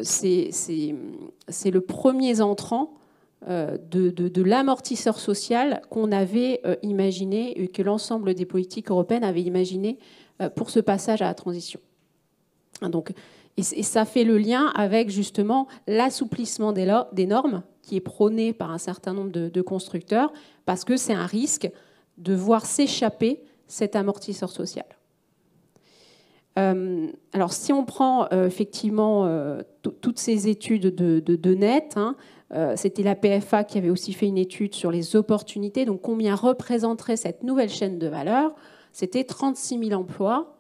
c'est le premier entrant de l'amortisseur social qu'on avait imaginé et que l'ensemble des politiques européennes avaient imaginé pour ce passage à la transition. Donc, et ça fait le lien avec justement l'assouplissement des normes qui est prôné par un certain nombre de constructeurs, parce que c'est un risque de voir s'échapper cet amortisseur social. Alors, si on prend effectivement toutes ces études de net, hein, c'était la PFA qui avait aussi fait une étude sur les opportunités, donc combien représenterait cette nouvelle chaîne de valeur. C'était 36 000 emplois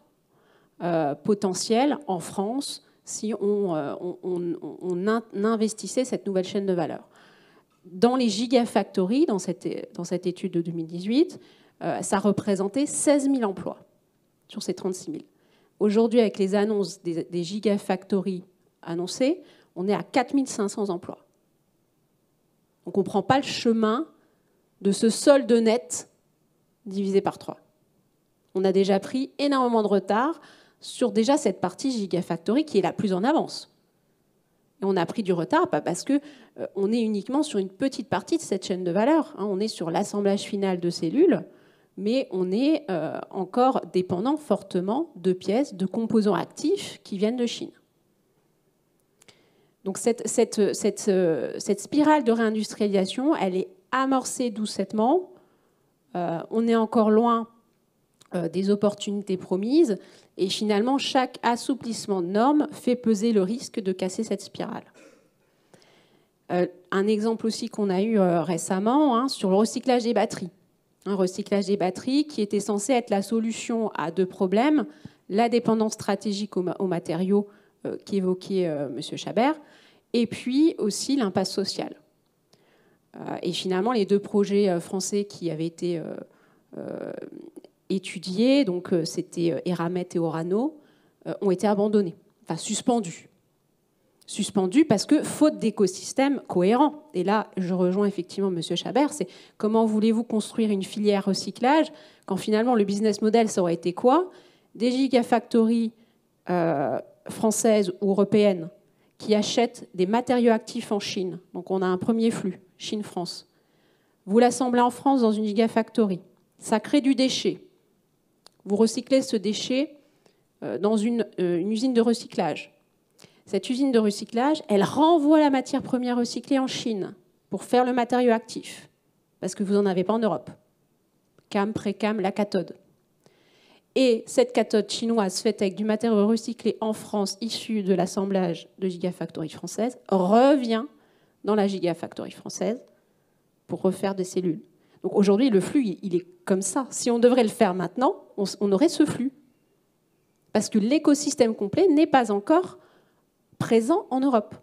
potentiels en France si on investissait cette nouvelle chaîne de valeur. Dans les gigafactories, dans cette étude de 2018, ça représentait 16 000 emplois sur ces 36 000. Aujourd'hui, avec les annonces des gigafactories annoncées, on est à 4 500 emplois. Donc on ne prend pas le chemin de ce solde net divisé par 3. On a déjà pris énormément de retard sur déjà cette partie gigafactory qui est la plus en avance. Et on a pris du retard parce qu'on est uniquement sur une petite partie de cette chaîne de valeur. On est sur l'assemblage final de cellules, mais on est encore dépendant fortement de pièces, de composants actifs qui viennent de Chine. Donc cette spirale de réindustrialisation, elle est amorcée doucettement. On est encore loin des opportunités promises. Et finalement, chaque assouplissement de normes fait peser le risque de casser cette spirale. Un exemple aussi qu'on a eu récemment sur le recyclage des batteries. Un recyclage des batteries qui était censé être la solution à 2 problèmes. La dépendance stratégique aux matériaux qu'évoquait M. Chabert, et puis aussi l'impasse sociale. Et finalement, les 2 projets français qui avaient été étudiés, donc c'était Eramet et Orano, ont été abandonnés, enfin suspendus. Suspendus parce que faute d'écosystème cohérent. Et là, je rejoins effectivement M. Chabert, c'est comment voulez-vous construire une filière recyclage quand finalement le business model, ça aurait été quoi? Des gigafactories françaises ou européennes qui achètent des matériaux actifs en Chine. Donc on a un premier flux, Chine-France. Vous l'assemblez en France dans une gigafactory. Ça crée du déchet. Vous recyclez ce déchet dans une usine de recyclage. Cette usine de recyclage, elle renvoie la matière première recyclée en Chine pour faire le matériau actif, parce que vous n'en avez pas en Europe. CAM, pré-CAM, la cathode. Et cette cathode chinoise faite avec du matériau recyclé en France, issu de l'assemblage de gigafactories françaises, revient dans la gigafactory française pour refaire des cellules. Donc aujourd'hui, le flux, il est comme ça. Si on devrait le faire maintenant, on aurait ce flux. Parce que l'écosystème complet n'est pas encore présent en Europe.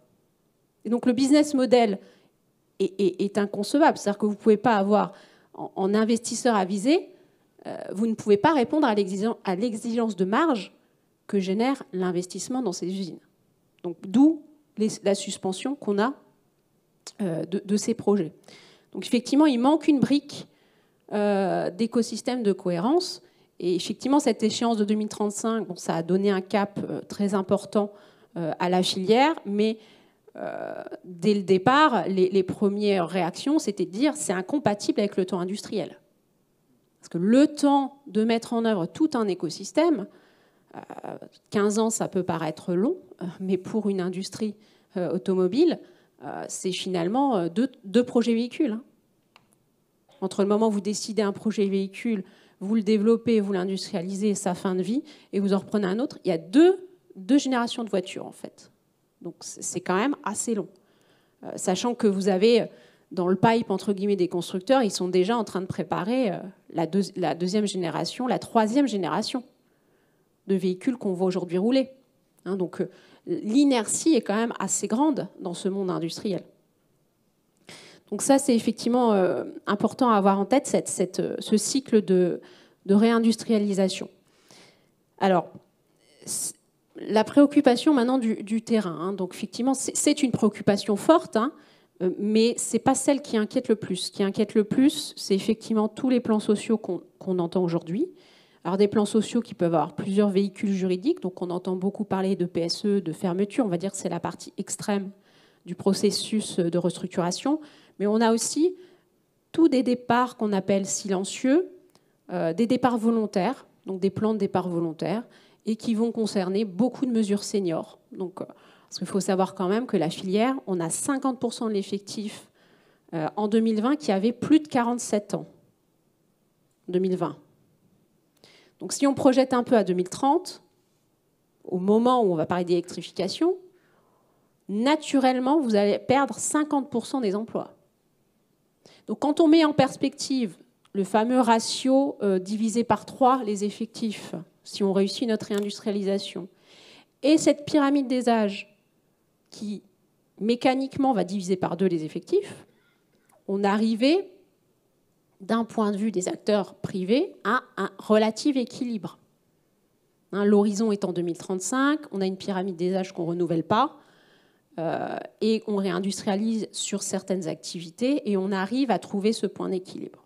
Et donc le business model est inconcevable. C'est-à-dire que vous ne pouvez pas avoir, en investisseur avisé, vous ne pouvez pas répondre à l'exigence de marge que génère l'investissement dans ces usines. Donc d'où la suspension qu'on a de ces projets. Donc effectivement, il manque une brique d'écosystème de cohérence. Et effectivement, cette échéance de 2035, bon, ça a donné un cap très important à la filière, mais dès le départ, les premières réactions, c'était de dire c'est incompatible avec le temps industriel. Parce que le temps de mettre en œuvre tout un écosystème, 15 ans, ça peut paraître long, mais pour une industrie automobile, c'est finalement deux projets véhicules. Hein. Entre le moment où vous décidez un projet véhicule, vous le développez, vous l'industrialisez, sa fin de vie, et vous en reprenez un autre, il y a deux générations de voitures, en fait. Donc c'est quand même assez long. Sachant que vous avez, dans le pipe, entre guillemets, des constructeurs, ils sont déjà en train de préparer la deuxième génération, la troisième génération de véhicules qu'on voit aujourd'hui rouler. Hein, donc l'inertie est quand même assez grande dans ce monde industriel. Donc ça, c'est effectivement important à avoir en tête, ce cycle de réindustrialisation. Alors, la préoccupation maintenant du terrain. Hein, donc effectivement, c'est une préoccupation forte, hein, mais ce n'est pas celle qui inquiète le plus. Ce qui inquiète le plus, c'est effectivement tous les plans sociaux qu'on entend aujourd'hui. Alors des plans sociaux qui peuvent avoir plusieurs véhicules juridiques. Donc on entend beaucoup parler de PSE, de fermeture. On va dire que c'est la partie extrême du processus de restructuration. Mais on a aussi tous des départs qu'on appelle silencieux, des départs volontaires, donc des plans de départ volontaires, et qui vont concerner beaucoup de mesures seniors. Donc, parce qu'il faut savoir quand même que la filière, on a 50% de l'effectif en 2020 qui avait plus de 47 ans. 2020. Donc si on projette un peu à 2030, au moment où on va parler d'électrification, naturellement, vous allez perdre 50% des emplois. Donc quand on met en perspective le fameux ratio divisé par 3 les effectifs, si on réussit notre réindustrialisation, et cette pyramide des âges qui mécaniquement va diviser par 2 les effectifs, on arrivait, d'un point de vue des acteurs privés, à un relatif équilibre. L'horizon est en 2035, on a une pyramide des âges qu'on ne renouvelle pas, et on réindustrialise sur certaines activités, et on arrive à trouver ce point d'équilibre.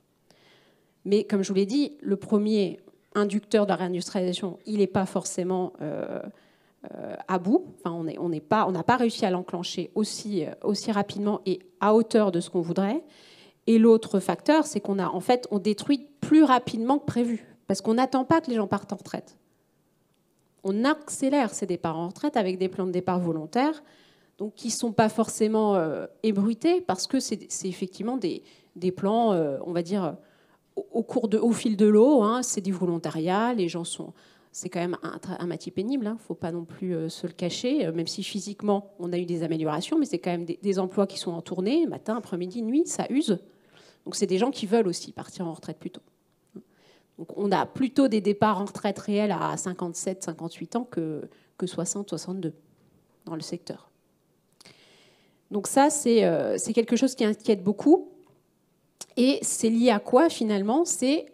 Mais comme je vous l'ai dit, le premier inducteur de la réindustrialisation, il n'est pas forcément à bout. Enfin, on n'a pas réussi à l'enclencher aussi rapidement et à hauteur de ce qu'on voudrait. Et l'autre facteur, c'est on détruit plus rapidement que prévu, parce qu'on n'attend pas que les gens partent en retraite. On accélère ces départs en retraite avec des plans de départ volontaires, donc qui ne sont pas forcément ébruités, parce que c'est effectivement des plans, on va dire, au fil de l'eau. C'est du volontariat, les gens sont... C'est quand même un métier pénible, il ne faut pas non plus se le cacher, même si physiquement on a eu des améliorations, mais c'est quand même des emplois qui sont en tournée, matin, après-midi, nuit, ça use. Donc c'est des gens qui veulent aussi partir en retraite plus tôt. Donc on a plutôt des départs en retraite réels à 57, 58 ans que 60, 62 dans le secteur. Donc ça, c'est quelque chose qui inquiète beaucoup. Et c'est lié à quoi finalement? C'est...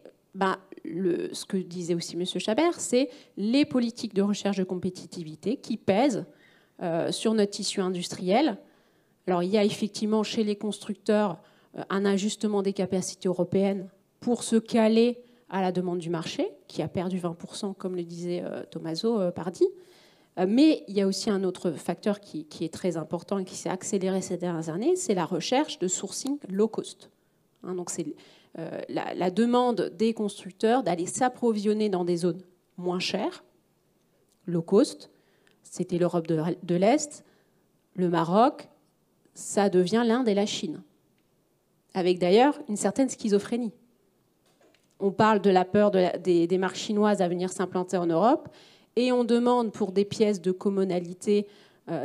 ce que disait aussi M. Chabert, c'est les politiques de recherche de compétitivité qui pèsent sur notre tissu industriel. Alors, il y a effectivement chez les constructeurs un ajustement des capacités européennes pour se caler à la demande du marché, qui a perdu 20%, comme le disait Tommaso Pardi. Mais il y a aussi un autre facteur qui est très important et qui s'est accéléré ces dernières années, c'est la recherche de sourcing low cost. Donc, c'est la demande des constructeurs d'aller s'approvisionner dans des zones moins chères, low cost. C'était l'Europe de l'Est, le Maroc, ça devient l'Inde et la Chine. Avec d'ailleurs une certaine schizophrénie. On parle de la peur des marques chinoises à venir s'implanter en Europe, et on demande pour des pièces de commonalité,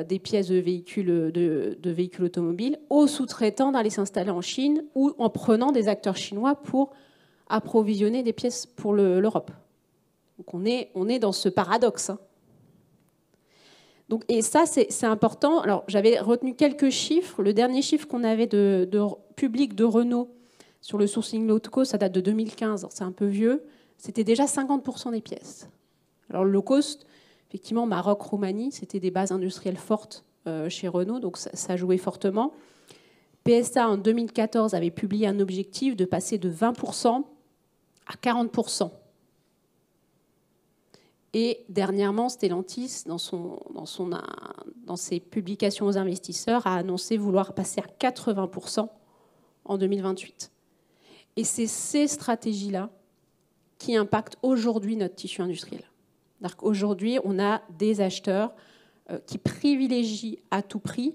des pièces de véhicules automobiles, aux sous-traitants d'aller s'installer en Chine ou en prenant des acteurs chinois pour approvisionner des pièces pour l'Europe. Donc on est dans ce paradoxe. Donc, et ça, c'est important. Alors, j'avais retenu quelques chiffres. Le dernier chiffre qu'on avait de public de Renault sur le sourcing low cost, ça date de 2015. C'est un peu vieux. C'était déjà 50% des pièces. Alors, le low cost, effectivement, Maroc, Roumanie, c'était des bases industrielles fortes chez Renault, donc ça jouait fortement. PSA, en 2014, avait publié un objectif de passer de 20% à 40%. Et dernièrement, Stellantis, dans ses publications aux investisseurs, a annoncé vouloir passer à 80% en 2028. Et c'est ces stratégies-là qui impactent aujourd'hui notre tissu industriel. Aujourd'hui, on a des acheteurs qui privilégient à tout prix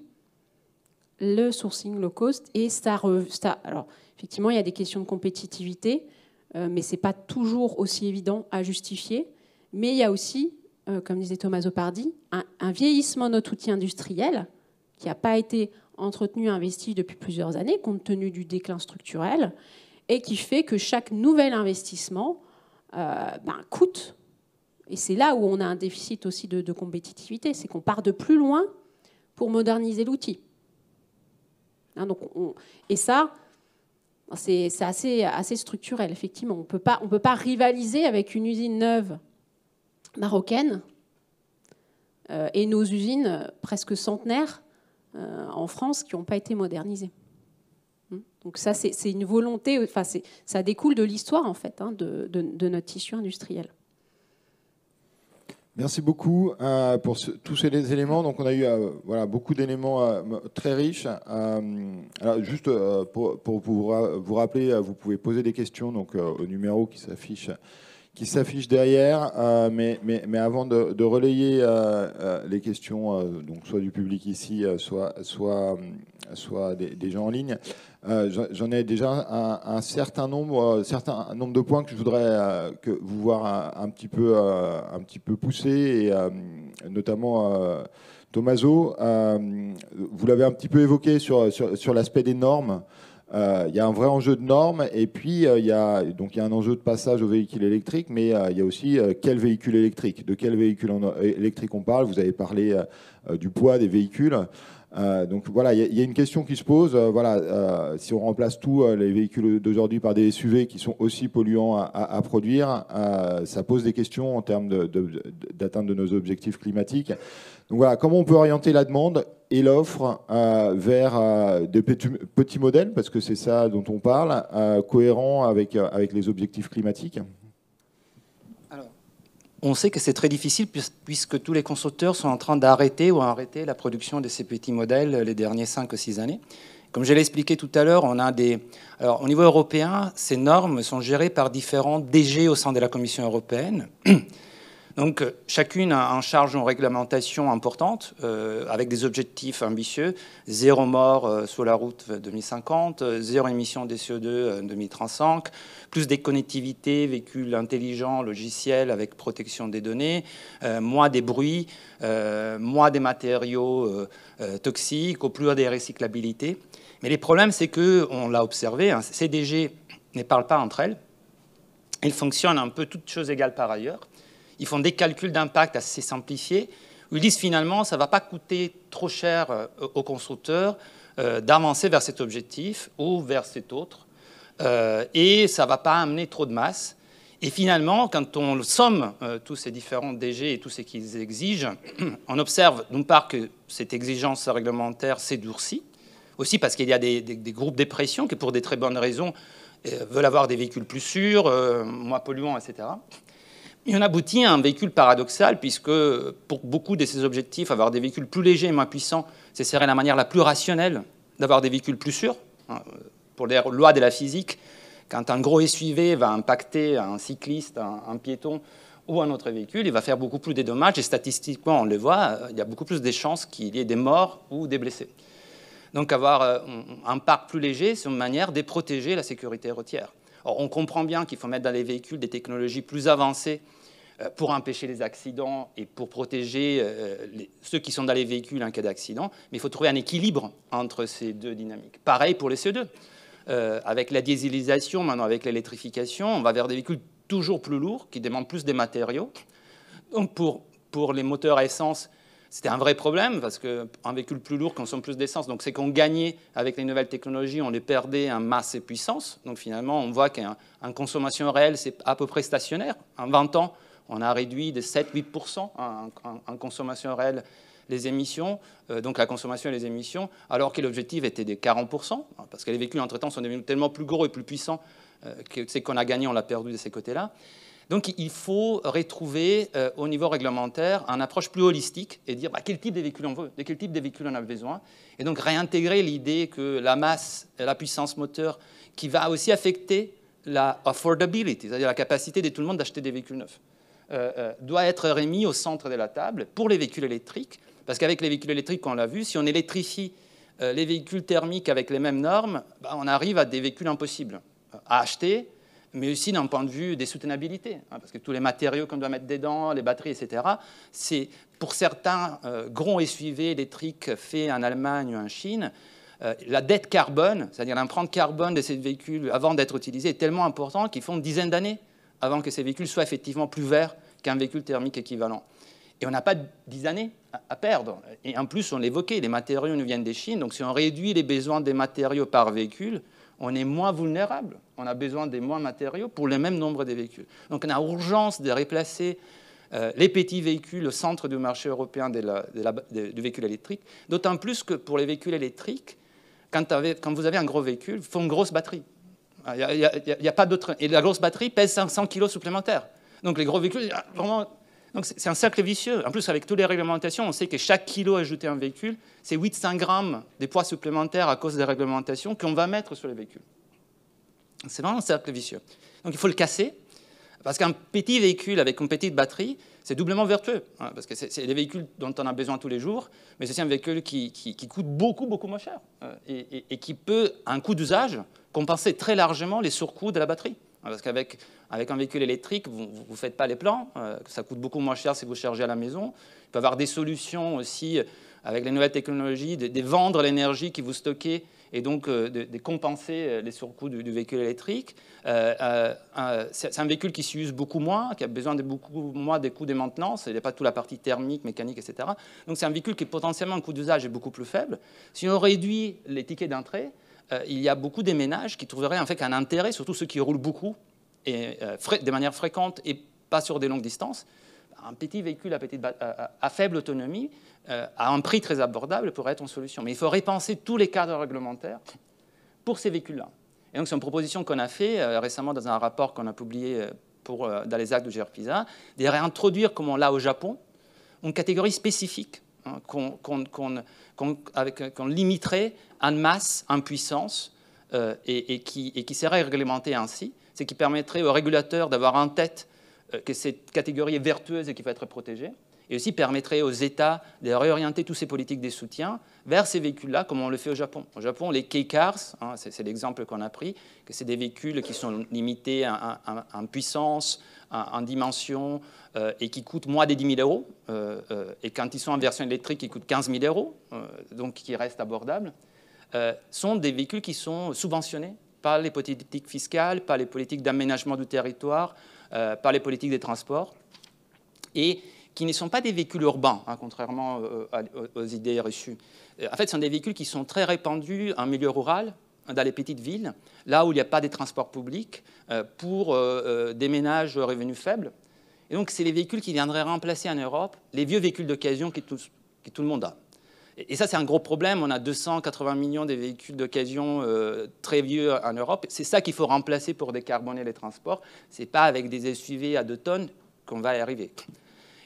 le sourcing low cost. Et alors, effectivement, il y a des questions de compétitivité, mais ce n'est pas toujours aussi évident à justifier. Mais il y a aussi, comme disait Tommaso Pardi, un vieillissement de notre outil industriel qui n'a pas été entretenu et investi depuis plusieurs années, compte tenu du déclin structurel, et qui fait que chaque nouvel investissement coûte. Et c'est là où on a un déficit aussi de compétitivité, c'est qu'on part de plus loin pour moderniser l'outil. Et ça, c'est assez structurel, effectivement. On ne peut pas rivaliser avec une usine neuve marocaine et nos usines presque centenaires en France qui n'ont pas été modernisées. Donc ça, c'est une volonté, enfin, ça découle de l'histoire, en fait, de notre tissu industriel. Merci beaucoup pour tous ces éléments. Donc, on a eu beaucoup d'éléments très riches. Alors, juste pour vous rappeler, vous pouvez poser des questions donc, au numéro qui s'affiche qui s'affiche derrière, mais avant de relayer les questions, donc soit du public ici, soit des gens en ligne, j'en ai déjà un certain nombre de points que je voudrais que vous voir un petit peu pousser, et notamment Tommaso, vous l'avez un petit peu évoqué sur l'aspect des normes. Il y a un vrai enjeu de normes, et puis il y a un enjeu de passage au véhicule électrique, mais il y a aussi quel véhicule électrique, de quel véhicule électrique on parle. Vous avez parlé du poids des véhicules. Donc voilà, il y a une question qui se pose. Si on remplace tous les véhicules d'aujourd'hui par des SUV qui sont aussi polluants à produire, ça pose des questions en termes d'atteinte de nos objectifs climatiques. Donc voilà, comment on peut orienter la demande et l'offre vers des petits modèles, parce que c'est ça dont on parle, cohérents avec les objectifs climatiques. Alors, on sait que c'est très difficile puisque tous les constructeurs sont en train d'arrêter la production de ces petits modèles les dernières 5 ou 6 années. Comme je l'ai expliqué tout à l'heure, alors, au niveau européen, ces normes sont gérées par différents DG au sein de la Commission européenne. Donc, chacune a en charge une réglementation importante, avec des objectifs ambitieux, 0 mort sur la route 2050, 0 émission de CO2 2035, plus des connectivités, véhicules intelligents, logiciels avec protection des données, moins des bruits, moins des matériaux toxiques, au plus des recyclabilités. Mais les problèmes, c'est qu'on l'a observé, ces DG ne parlent pas entre elles, ils fonctionnent un peu toutes choses égales par ailleurs. Ils font des calculs d'impact assez simplifiés, où ils disent finalement ça ne va pas coûter trop cher aux constructeurs d'avancer vers cet objectif ou vers cet autre, et ça ne va pas amener trop de masse. Et finalement, quand on somme tous ces différents DG et tout ce qu'ils exigent, on observe d'une part que cette exigence réglementaire s'est durcie, aussi parce qu'il y a des groupes de pression qui, pour des très bonnes raisons, veulent avoir des véhicules plus sûrs, moins polluants, etc. Et on aboutit à un véhicule paradoxal, puisque pour beaucoup de ces objectifs, avoir des véhicules plus légers et moins puissants, ce serait la manière la plus rationnelle d'avoir des véhicules plus sûrs. Pour les lois de la physique, quand un gros SUV va impacter un cycliste, un piéton ou un autre véhicule, il va faire beaucoup plus de dommages, et statistiquement, on le voit, il y a beaucoup plus de chances qu'il y ait des morts ou des blessés. Donc avoir un parc plus léger, c'est une manière de protéger la sécurité routière. Or, on comprend bien qu'il faut mettre dans les véhicules des technologies plus avancées pour empêcher les accidents et pour protéger ceux qui sont dans les véhicules en cas d'accident. Mais il faut trouver un équilibre entre ces deux dynamiques. Pareil pour les CO2. Avec la dieselisation, maintenant avec l'électrification, on va vers des véhicules toujours plus lourds, qui demandent plus de matériaux. Donc pour les moteurs à essence, c'était un vrai problème, parce qu'un véhicule plus lourd consomme plus d'essence. Donc c'est qu'on gagnait avec les nouvelles technologies, on les perdait en masse et puissance. Donc finalement, on voit qu'en consommation réelle, c'est à peu près stationnaire. En 20 ans, on a réduit de 7-8% en consommation réelle les émissions, donc la consommation et les émissions, alors que l'objectif était de 40%, parce que les véhicules, entre-temps, sont devenus tellement plus gros et plus puissants que ce qu'on a gagné, on l'a perdu de ces côtés-là. Donc il faut retrouver au niveau réglementaire une approche plus holistique et dire quel type de véhicule on veut, de quel type de véhicule on a besoin, et donc réintégrer l'idée que la masse et la puissance moteur qui va aussi affecter la affordability, c'est-à-dire la capacité de tout le monde d'acheter des véhicules neufs, doit être remis au centre de la table pour les véhicules électriques, parce qu'avec les véhicules électriques, on l'a vu, si on électrifie les véhicules thermiques avec les mêmes normes, on arrive à des véhicules impossibles à acheter, mais aussi d'un point de vue des soutenabilités, parce que tous les matériaux qu'on doit mettre dedans, les batteries, etc., c'est pour certains gros SUV électriques faits en Allemagne ou en Chine, la dette carbone, c'est-à-dire l'empreinte carbone de ces véhicules avant d'être utilisés, est tellement importante qu'ils font une dizaine d'années avant que ces véhicules soient effectivement plus verts qu'un véhicule thermique équivalent. Et on n'a pas 10 années à perdre. Et en plus, on l'évoquait, les matériaux nous viennent des Chines, donc si on réduit les besoins des matériaux par véhicule, on est moins vulnérable. On a besoin de moins matériaux pour le même nombre de véhicules. Donc on a urgence de replacer les petits véhicules au centre du marché européen du véhicule électrique, d'autant plus que pour les véhicules électriques, quand vous avez un gros véhicule, il faut une grosse batterie. Il y a pas d'autre. Et la grosse batterie pèse 500 kg supplémentaires. Donc les gros véhicules, vraiment. Donc c'est un cercle vicieux. En plus, avec toutes les réglementations, on sait que chaque kilo ajouté à un véhicule, c'est 800 grammes de poids supplémentaires à cause des réglementations qu'on va mettre sur les véhicules. C'est vraiment un cercle vicieux. Donc il faut le casser. Parce qu'un petit véhicule avec une petite batterie, c'est doublement vertueux, hein, parce que c'est des véhicules dont on a besoin tous les jours, mais c'est aussi un véhicule qui coûte beaucoup, beaucoup moins cher et qui peut, à un coût d'usage, compenser très largement les surcoûts de la batterie. Parce qu'avec un véhicule électrique, vous ne faites pas les plans, ça coûte beaucoup moins cher si vous chargez à la maison. Il peut y avoir des solutions aussi, avec les nouvelles technologies, de vendre l'énergie que vous stockez et donc de compenser les surcoûts du véhicule électrique. C'est un véhicule qui s'use beaucoup moins, qui a besoin de beaucoup moins des coûts de maintenance. Il n'y a pas toute la partie thermique, mécanique, etc. Donc c'est un véhicule qui potentiellement, le coût d'usage est beaucoup plus faible. Si on réduit les tickets d'entrée, il y a beaucoup de ménages qui trouveraient en fait un intérêt, surtout ceux qui roulent beaucoup et de manière fréquente et pas sur des longues distances. Un petit véhicule à faible autonomie, à un prix très abordable, pourrait être une solution. Mais il faut repenser tous les cadres réglementaires pour ces véhicules-là. Et donc c'est une proposition qu'on a fait récemment dans un rapport qu'on a publié dans les actes de GRPISA, de réintroduire, comme on l'a au Japon, une catégorie spécifique hein, qu'on limiterait en masse, en puissance, et qui serait réglementée ainsi, ce qui permettrait aux régulateurs d'avoir en tête que cette catégorie est vertueuse et qu'il faut être protégée, et aussi permettrait aux États de réorienter toutes ces politiques de soutien vers ces véhicules-là, comme on le fait au Japon. Au Japon, les K-Cars, hein, c'est l'exemple qu'on a pris, que c'est des véhicules qui sont limités en puissance, en dimension, et qui coûtent moins de 10 000 euros. Et quand ils sont en version électrique, ils coûtent 15 000 euros, donc qui restent abordables. Sont des véhicules qui sont subventionnés par les politiques fiscales, par les politiques d'aménagement du territoire, par les politiques des transports, et qui ne sont pas des véhicules urbains, hein, contrairement aux idées reçues. En fait, ce sont des véhicules qui sont très répandus en milieu rural, dans les petites villes, là où il n'y a pas de transports publics, pour des ménages aux revenus faibles. Et donc, c'est les véhicules qui viendraient remplacer en Europe les vieux véhicules d'occasion que tout le monde a. Et ça, c'est un gros problème. On a 280 millions de véhicules d'occasion très vieux en Europe. C'est ça qu'il faut remplacer pour décarboner les transports. Ce n'est pas avec des SUV à 2 tonnes qu'on va y arriver.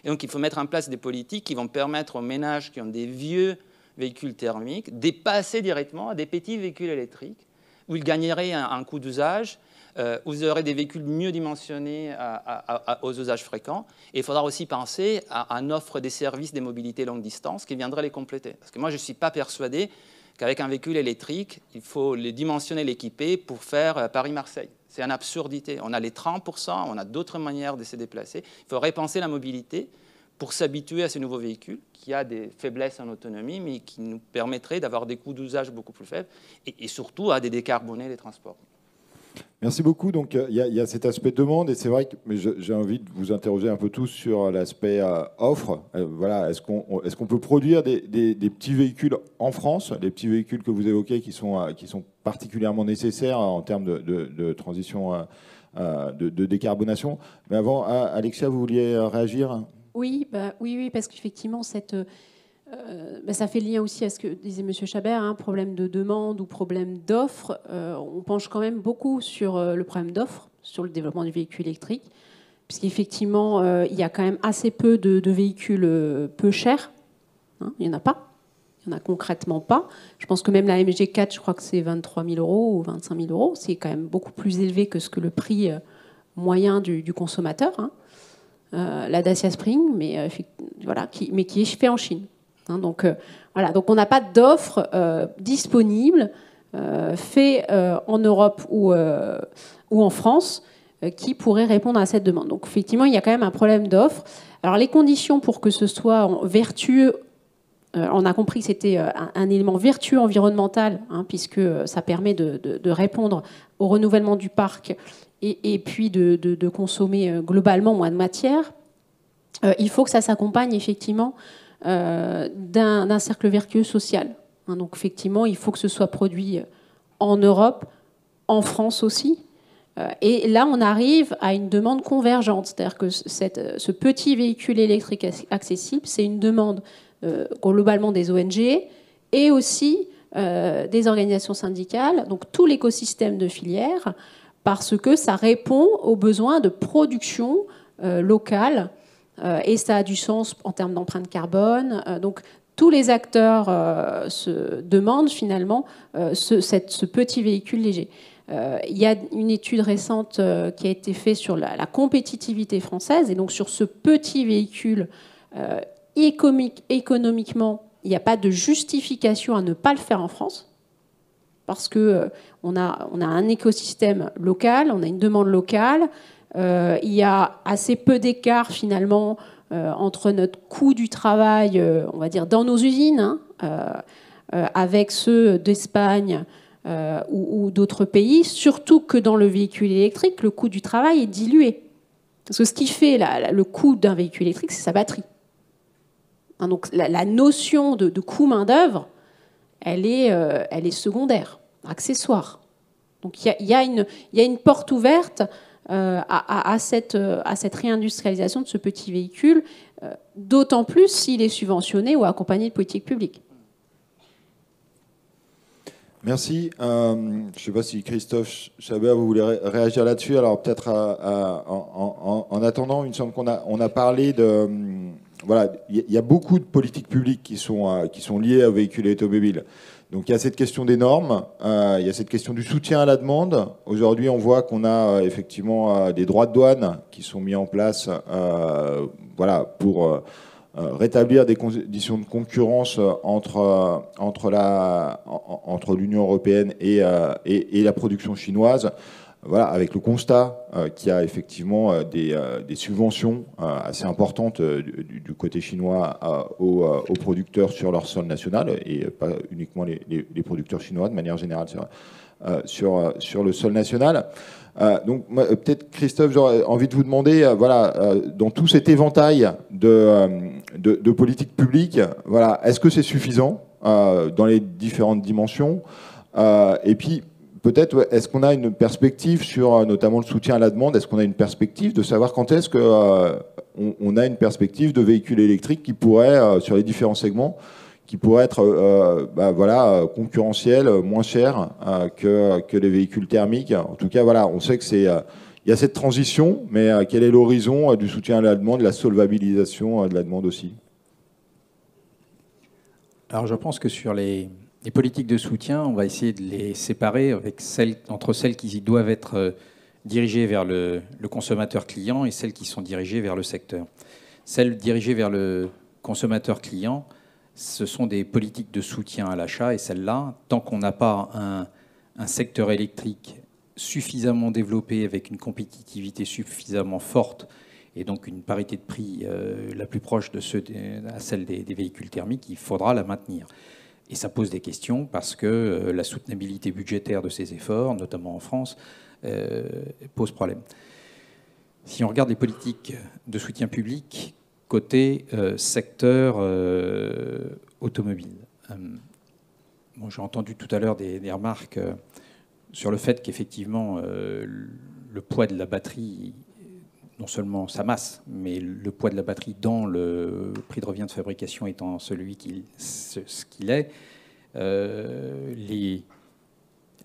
Et donc, il faut mettre en place des politiques qui vont permettre aux ménages qui ont des vieux véhicules thermiques de passer directement à des petits véhicules électriques où ils gagneraient un coût d'usage, où ils auraient des véhicules mieux dimensionnés aux usages fréquents. Et il faudra aussi penser à une offre des services de mobilité longue distance qui viendrait les compléter. Parce que moi, je ne suis pas persuadé qu'avec un véhicule électrique, il faut les dimensionner, l'équiper pour faire Paris-Marseille. C'est une absurdité. On a les trains pour ça, on a d'autres manières de se déplacer. Il faut repenser la mobilité pour s'habituer à ces nouveaux véhicules qui a des faiblesses en autonomie, mais qui nous permettraient d'avoir des coûts d'usage beaucoup plus faibles et surtout à décarboner les transports. Merci beaucoup. Donc, il y a cet aspect demande, et c'est vrai que j'ai envie de vous interroger un peu tous sur l'aspect offre. Voilà, est-ce qu'on peut produire des petits véhicules en France, les petits véhicules que vous évoquez qui sont particulièrement nécessaires en termes de transition, de décarbonation. Mais avant, Alexia, vous vouliez réagir ? Oui, parce qu'effectivement, ça fait lien aussi à ce que disait M. Chabert, hein, problème de demande ou problème d'offre. On penche quand même beaucoup sur le problème d'offre, sur le développement du véhicule électrique, puisqu'effectivement, il y a quand même assez peu de véhicules peu chers. Hein, il n'y en a pas. Il n'y en a concrètement pas. Je pense que même la MG4, je crois que c'est 23 000 euros ou 25 000 euros. C'est quand même beaucoup plus élevé que ce que le prix moyen du consommateur. Hein. La Dacia Spring, mais qui est fait en Chine. Hein, donc on n'a pas d'offre disponible fait en Europe ou en France qui pourrait répondre à cette demande. Donc effectivement, il y a quand même un problème d'offre. Alors les conditions pour que ce soit vertueux, on a compris que c'était un élément vertueux environnemental, hein, puisque ça permet de répondre au renouvellement du parc et puis de consommer globalement moins de matière. Il faut que ça s'accompagne effectivement d'un cercle vertueux social. Hein, donc effectivement, il faut que ce soit produit en Europe, en France aussi. Et là, on arrive à une demande convergente. C'est-à-dire que ce petit véhicule électrique accessible, c'est une demande globalement des ONG et aussi des organisations syndicales, donc tout l'écosystème de filière, parce que ça répond aux besoins de production locale. Et ça a du sens en termes d'empreinte carbone. Donc, tous les acteurs se demandent finalement ce petit véhicule léger. Il y a une étude récente qui a été faite sur la compétitivité française, et donc sur ce petit véhicule, économiquement, il n'y a pas de justification à ne pas le faire en France, parce qu'on a un écosystème local, on a une demande locale, il y a assez peu d'écart finalement entre notre coût du travail, on va dire, dans nos usines, avec ceux d'Espagne ou d'autres pays, surtout que dans le véhicule électrique, le coût du travail est dilué. Parce que ce qui fait le coût d'un véhicule électrique, c'est sa batterie. Donc la notion de coût main-d'œuvre, elle est secondaire, accessoire. Donc il y a une porte ouverte à cette réindustrialisation de ce petit véhicule, d'autant plus s'il est subventionné ou accompagné de politiques publiques. Merci. Je ne sais pas si Christophe Chabert, vous voulez réagir là-dessus. Alors peut-être en attendant, il me semble qu'on a parlé de... Voilà, il y a beaucoup de politiques publiques qui sont liées aux véhicules automobiles. Donc il y a cette question des normes, il y a cette question du soutien à la demande. Aujourd'hui, on voit qu'on a effectivement des droits de douane qui sont mis en place voilà, pour rétablir des conditions de concurrence entre l'Union européenne et la production chinoise. Voilà, avec le constat qu'il y a effectivement des subventions assez importantes du côté chinois aux producteurs sur leur sol national, et pas uniquement les producteurs chinois de manière générale sur le sol national. Donc peut-être, Christophe, j'aurais envie de vous demander, voilà, dans tout cet éventail de politiques publiques, voilà, est-ce que c'est suffisant dans les différentes dimensions, et puis peut-être, est-ce qu'on a une perspective sur notamment le soutien à la demande? Est-ce qu'on a une perspective de savoir quand est-ce qu'on a une perspective de véhicules électriques qui pourraient, sur les différents segments, qui pourraient être voilà, concurrentiels, moins chers que les véhicules thermiques? En tout cas, voilà, on sait que il y a cette transition, mais quel est l'horizon du soutien à la demande, de la solvabilisation de la demande aussi? Alors je pense que sur les politiques de soutien, on va essayer de les séparer entre celles qui doivent être dirigées vers le consommateur client et celles qui sont dirigées vers le secteur. Celles dirigées vers le consommateur client, ce sont des politiques de soutien à l'achat, et celles-là, tant qu'on n'a pas un secteur électrique suffisamment développé, avec une compétitivité suffisamment forte, et donc une parité de prix la plus proche de celle des véhicules thermiques, il faudra la maintenir. Et ça pose des questions parce que la soutenabilité budgétaire de ces efforts, notamment en France, pose problème. Si on regarde les politiques de soutien public côté secteur automobile, bon, j'ai entendu tout à l'heure des remarques sur le fait qu'effectivement le poids de la batterie, non seulement sa masse, mais le poids de la batterie dans le prix de revient de fabrication étant ce qu'il est,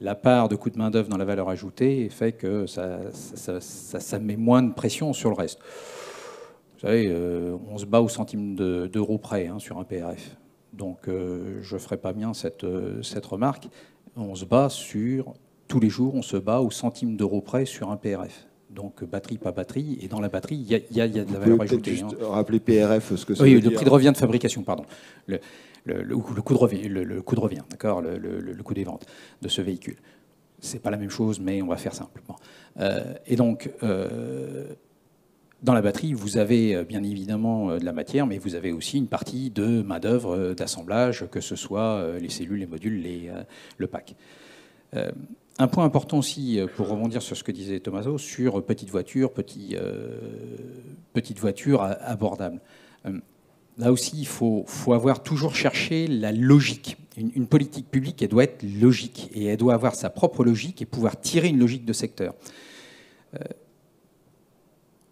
la part de coût de main-d'œuvre dans la valeur ajoutée fait que ça met moins de pression sur le reste. Vous savez, on se bat au centime d'euro près sur un PRF. Donc je ne ferai pas bien cette remarque. On se bat tous les jours, on se bat au centime d'euro près sur un PRF. Donc batterie, pas batterie, et dans la batterie, il y a de la valeur ajoutée. Juste rappeler PRF, ce que ça veut dire. Le prix de revient de fabrication, pardon. Le coût de revient, d'accord, le coût des ventes de ce véhicule. C'est pas la même chose, mais on va faire simple. Bon. Et donc, dans la batterie, vous avez bien évidemment de la matière, mais vous avez aussi une partie de main-d'œuvre, d'assemblage, que ce soit les cellules, les modules, le pack. Un point important aussi, pour rebondir sur ce que disait Tommaso, sur petite voiture abordable. Là aussi, il faut avoir toujours cherché la logique. Une politique publique, elle doit être logique, et elle doit avoir sa propre logique et pouvoir tirer une logique de secteur.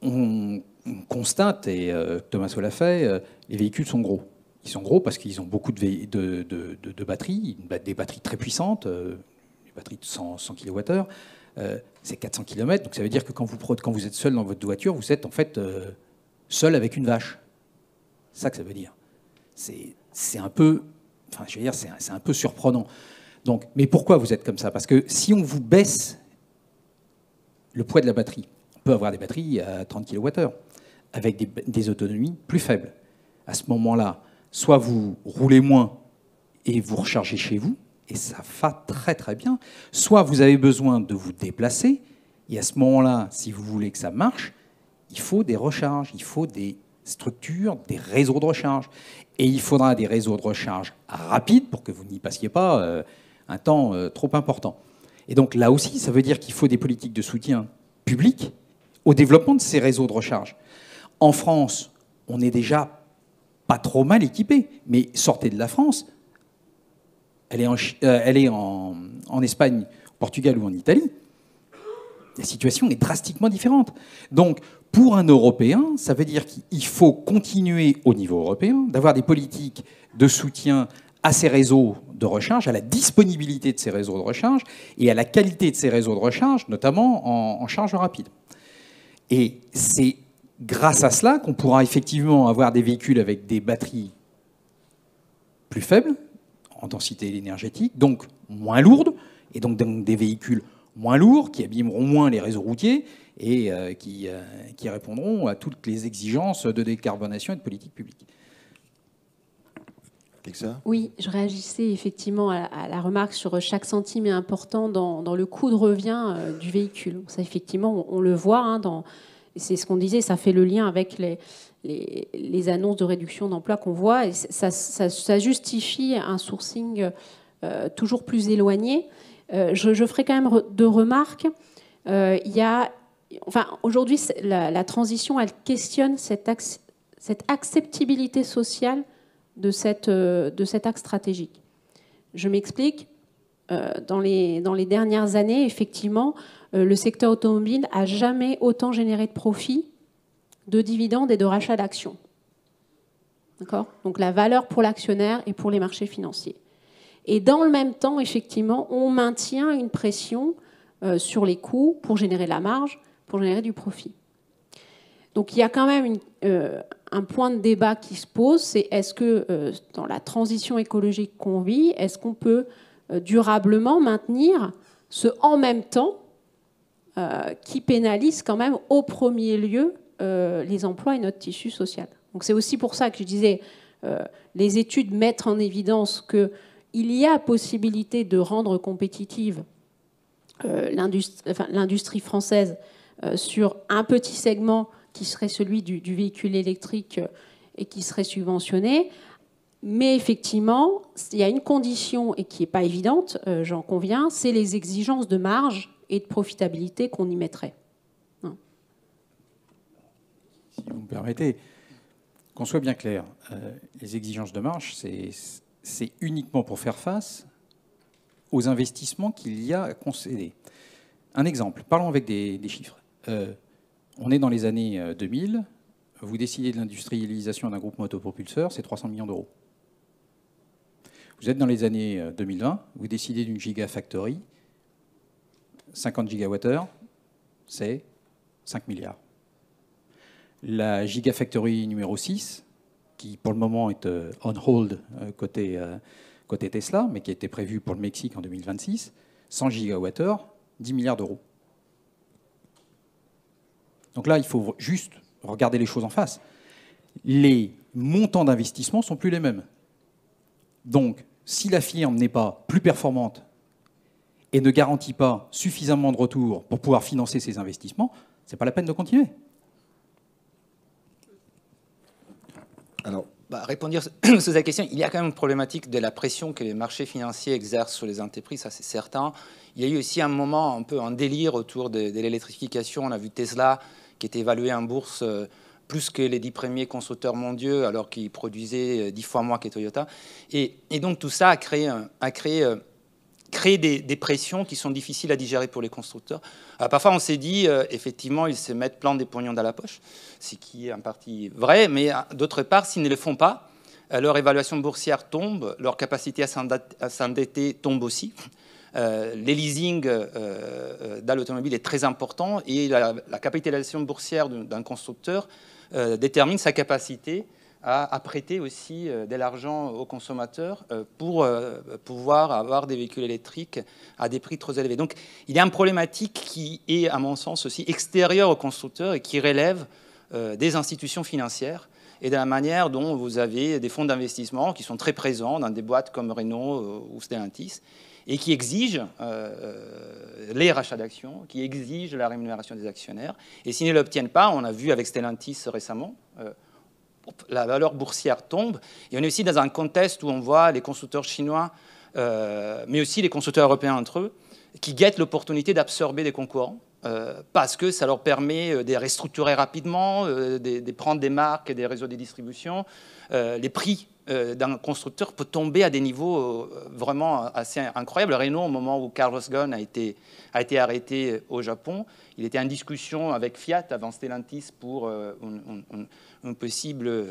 On constate, et Tommaso l'a fait, les véhicules sont gros. Ils sont gros parce qu'ils ont beaucoup de batteries, des batteries très puissantes, batterie de 100 kWh, c'est 400 km, donc ça veut dire que quand vous êtes seul dans votre voiture, vous êtes en fait seul avec une vache. C'est ça que ça veut dire. C'est un peu, enfin, je veux dire, c'est un peu surprenant. Donc, mais pourquoi vous êtes comme ça? Parce que si on vous baisse le poids de la batterie. On peut avoir des batteries à 30 kWh avec des autonomies plus faibles. À ce moment-là, soit vous roulez moins et vous rechargez chez vous, et ça va très très bien, soit vous avez besoin de vous déplacer, et à ce moment-là, si vous voulez que ça marche, il faut des recharges, il faut des structures, des réseaux de recharge. Et il faudra des réseaux de recharge rapides pour que vous n'y passiez pas un temps trop important. Et donc là aussi, ça veut dire qu'il faut des politiques de soutien public au développement de ces réseaux de recharge. En France, on est déjà pas trop mal équipé, mais sortez de la France, elle est en Espagne, au Portugal ou en Italie, la situation est drastiquement différente. Donc, pour un Européen, ça veut dire qu'il faut continuer au niveau européen, d'avoir des politiques de soutien à ces réseaux de recharge, à la disponibilité de ces réseaux de recharge et à la qualité de ces réseaux de recharge, notamment en charge rapide. Et c'est grâce à cela qu'on pourra effectivement avoir des véhicules avec des batteries plus faibles en densité énergétique, donc moins lourdes, et donc des véhicules moins lourds, qui abîmeront moins les réseaux routiers et qui répondront à toutes les exigences de décarbonation et de politique publique. Oui, je réagissais effectivement à la remarque sur chaque centime est important dans le coût de revient du véhicule. Ça, effectivement, on le voit, hein, c'est ce qu'on disait, ça fait le lien avec les annonces de réduction d'emploi qu'on voit, et ça justifie un sourcing toujours plus éloigné. Je ferai quand même deux remarques. Aujourd'hui, la transition, elle questionne cette acceptabilité sociale de cet axe stratégique. Je m'explique. Dans les dernières années, effectivement, le secteur automobile n'a jamais autant généré de profits, de dividendes et de rachats d'actions. D'accord ? Donc la valeur pour l'actionnaire et pour les marchés financiers. Et dans le même temps, effectivement, on maintient une pression sur les coûts pour générer de la marge, pour générer du profit. Donc il y a quand même un point de débat qui se pose, c'est est-ce que dans la transition écologique qu'on vit, est-ce qu'on peut durablement maintenir ce en même temps qui pénalise quand même au premier lieu les emplois et notre tissu social. Donc c'est aussi pour ça que je disais, les études mettent en évidence qu'il y a possibilité de rendre compétitive l'industrie française sur un petit segment qui serait celui du véhicule électrique et qui serait subventionné. Mais effectivement, il y a une condition, et qui n'est pas évidente, j'en conviens, c'est les exigences de marge et de profitabilité qu'on y mettrait. Si vous me permettez, qu'on soit bien clair, les exigences de marge, c'est uniquement pour faire face aux investissements qu'il y a à concéder. Un exemple, parlons avec des chiffres. On est dans les années 2000, vous décidez de l'industrialisation d'un groupe motopropulseur, c'est 300 millions d'euros. Vous êtes dans les années 2020, vous décidez d'une gigafactory, 50 gigawattheures, c'est 5 milliards. La gigafactory numéro 6, qui pour le moment est on hold côté Tesla, mais qui était prévue pour le Mexique en 2026, 100 gigawattheures, 10 milliards d'euros. Donc là, il faut juste regarder les choses en face. Les montants d'investissement ne sont plus les mêmes. Donc, si la firme n'est pas plus performante et ne garantit pas suffisamment de retour pour pouvoir financer ses investissements, ce n'est pas la peine de continuer. Alors, répondre sur la question, il y a quand même une problématique de la pression que les marchés financiers exercent sur les entreprises, ça c'est certain. Il y a eu aussi un moment un peu un délire autour de l'électrification. On a vu Tesla qui était évalué en bourse plus que les 10 premiers constructeurs mondiaux, alors qu'ils produisaient 10 fois moins que Toyota. Et donc tout ça a créé des pressions qui sont difficiles à digérer pour les constructeurs. Alors, parfois, on s'est dit, effectivement, ils se mettent plein des pognons dans la poche, ce qui est en partie vrai, mais d'autre part, s'ils ne le font pas, leur évaluation boursière tombe, leur capacité à s'endetter tombe aussi. Les leasing dans l'automobile est très important et la capitalisation boursière d'un constructeur détermine sa capacité à prêter aussi de l'argent aux consommateurs pour pouvoir avoir des véhicules électriques à des prix trop élevés. Donc il y a une problématique qui est, à mon sens, aussi extérieure aux constructeurs et qui relève des institutions financières et de la manière dont vous avez des fonds d'investissement qui sont très présents dans des boîtes comme Renault ou Stellantis et qui exigent les rachats d'actions, qui exigent la rémunération des actionnaires. Et s'ils ne l'obtiennent pas, on a vu avec Stellantis récemment, la valeur boursière tombe. Et on est aussi dans un contexte où on voit les constructeurs chinois, mais aussi les constructeurs européens entre eux, qui guettent l'opportunité d'absorber des concurrents, parce que ça leur permet de restructurer rapidement, de prendre des marques et des réseaux de distribution. Les prix d'un constructeur peut tomber à des niveaux vraiment assez incroyables. Renault, au moment où Carlos Ghosn a été arrêté au Japon, il était en discussion avec Fiat avant Stellantis pour une possible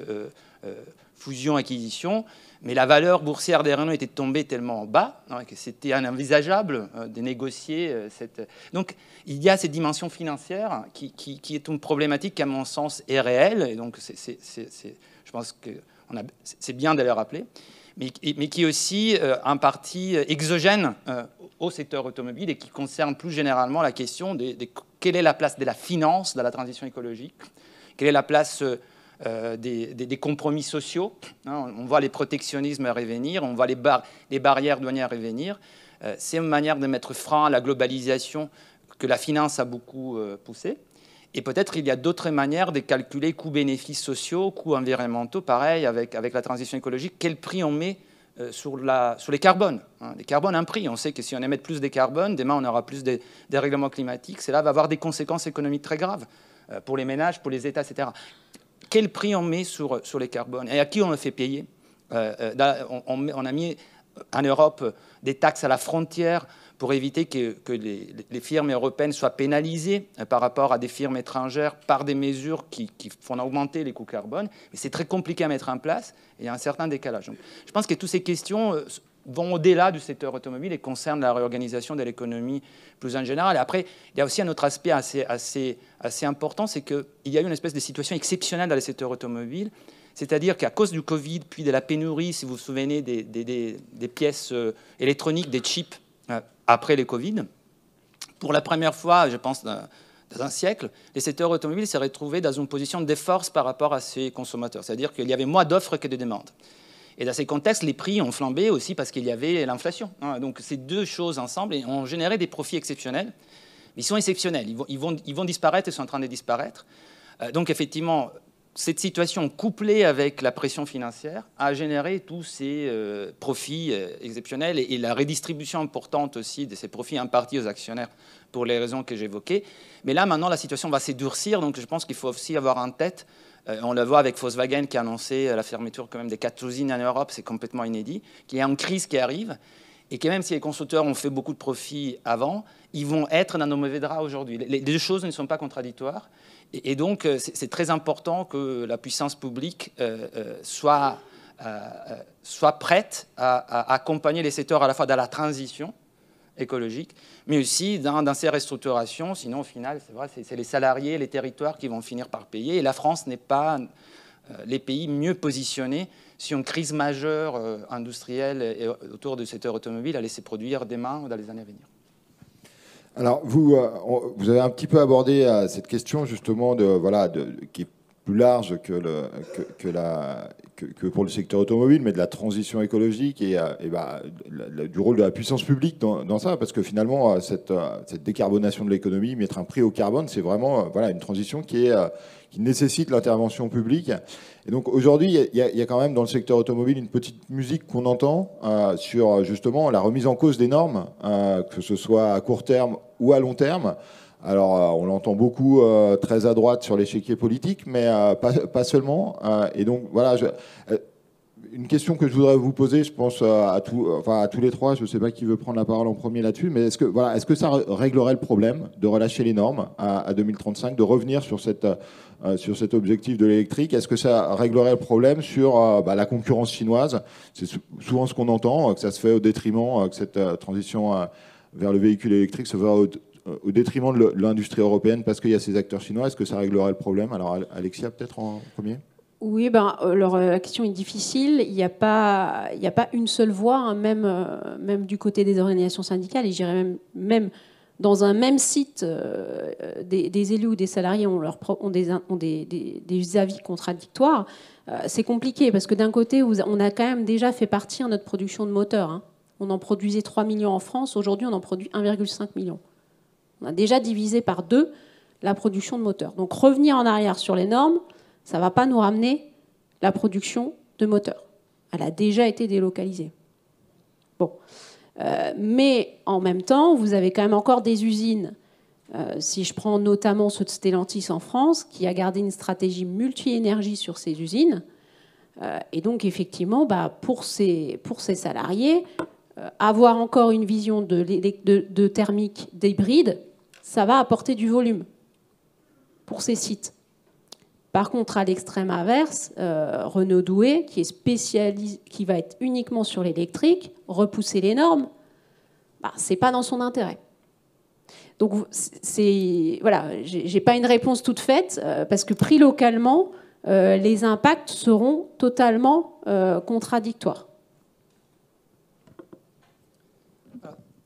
fusion-acquisition, mais la valeur boursière des Renault était tombée tellement bas que c'était inenvisageable de négocier cette... Donc il y a cette dimension financière qui est une problématique qui, à mon sens, est réelle, et donc je pense que c'est bien de le rappeler, mais qui est aussi en partie exogène au secteur automobile et qui concerne plus généralement la question de quelle est la place de la finance dans la transition écologique, quelle est la place des compromis sociaux. On voit les protectionnismes revenir, on voit les barrières douanières revenir. C'est une manière de mettre frein à la globalisation que la finance a beaucoup poussée. Et peut-être il y a d'autres manières de calculer coûts-bénéfices sociaux, coûts environnementaux, pareil, avec la transition écologique. Quel prix on met sur les carbones. Les carbones, un prix. On sait que si on émet plus de carbone, demain on aura plus de dérèglements climatiques. Cela va avoir des conséquences économiques très graves pour les ménages, pour les États, etc. Quel prix on met sur les carbones et à qui on le fait payer? On a mis en Europe des taxes à la frontière pour éviter que les firmes européennes soient pénalisées par rapport à des firmes étrangères par des mesures qui font augmenter les coûts carbone. Mais c'est très compliqué à mettre en place et il y a un certain décalage. Donc, je pense que toutes ces questions vont au-delà du secteur automobile et concernent la réorganisation de l'économie plus en général. Et après, il y a aussi un autre aspect assez important, c'est qu'il y a eu une espèce de situation exceptionnelle dans le secteur automobile, c'est-à-dire qu'à cause du Covid, puis de la pénurie, si vous vous souvenez, des pièces électroniques, des chips, après les Covid, pour la première fois, je pense, dans un siècle, le secteur automobile s'est retrouvé dans une position de force par rapport à ses consommateurs. C'est-à-dire qu'il y avait moins d'offres que de demandes. Et dans ces contextes, les prix ont flambé aussi parce qu'il y avait l'inflation. Donc ces deux choses ensemble ont généré des profits exceptionnels. Ils sont exceptionnels, ils vont disparaître, ils sont en train de disparaître. Donc effectivement, cette situation couplée avec la pression financière a généré tous ces profits exceptionnels et la redistribution importante aussi de ces profits en partie aux actionnaires pour les raisons que j'évoquais. Mais là, maintenant, la situation va s'endurcir, donc je pense qu'il faut aussi avoir en tête, on le voit avec Volkswagen qui a annoncé la fermeture quand même des 4 usines en Europe, c'est complètement inédit, qu'il y a une crise qui arrive et que même si les constructeurs ont fait beaucoup de profits avant, ils vont être dans nos mauvais draps aujourd'hui. Les deux choses ne sont pas contradictoires. Et donc, c'est très important que la puissance publique soit prête à accompagner les secteurs à la fois dans la transition écologique, mais aussi dans ces restructurations. Sinon, au final, c'est vrai, c'est les salariés, les territoires qui vont finir par payer. Et la France n'est pas les pays mieux positionnés si une crise majeure industrielle autour du secteur automobile allait se produire demain ou dans les années à venir. Alors, vous avez un petit peu abordé cette question justement qui est plus large que pour le secteur automobile, mais de la transition écologique et du rôle de la puissance publique dans ça, parce que finalement, cette décarbonation de l'économie, mettre un prix au carbone, c'est vraiment une transition qui nécessite l'intervention publique. Et donc aujourd'hui, il y a quand même dans le secteur automobile une petite musique qu'on entend sur justement la remise en cause des normes, que ce soit à court terme ou à long terme. Alors on l'entend beaucoup très à droite sur l'échiquier politique, mais pas seulement. Et donc voilà, une question que je voudrais vous poser, je pense à tous les trois, je ne sais pas qui veut prendre la parole en premier là-dessus, mais est-ce que ça réglerait le problème de relâcher les normes à 2035, de revenir sur cet objectif de l'électrique? Est-ce que ça réglerait le problème sur la concurrence chinoise? C'est souvent ce qu'on entend, que ça se fait au détriment, que cette transition vers le véhicule électrique se fait au détriment de l'industrie européenne parce qu'il y a ces acteurs chinois. Est-ce que ça réglerait le problème? Alors Alexia, peut-être en premier. Oui, ben, alors, la question est difficile. Il n'y a pas une seule voie, hein, même du côté des organisations syndicales, et je dirais même dans un même site, des élus ou des salariés ont des avis contradictoires. C'est compliqué parce que d'un côté, on a quand même déjà fait partir notre production de moteurs, hein. On en produisait 3 millions en France. Aujourd'hui, on en produit 1,5 million. On a déjà divisé par 2 la production de moteurs. Donc revenir en arrière sur les normes, ça ne va pas nous ramener la production de moteurs. Elle a déjà été délocalisée. Bon. Mais en même temps, vous avez quand même encore des usines, si je prends notamment ceux de Stellantis en France, qui a gardé une stratégie multi-énergie sur ces usines. Et donc, effectivement, pour ces salariés, avoir encore une vision de thermique d'hybride, ça va apporter du volume pour ces sites. Par contre, à l'extrême inverse, Renaud Douai, qui est spécialisé, qui va être uniquement sur l'électrique, repousser les normes, c'est pas dans son intérêt. Donc, voilà, j'ai pas une réponse toute faite, parce que pris localement, les impacts seront totalement contradictoires.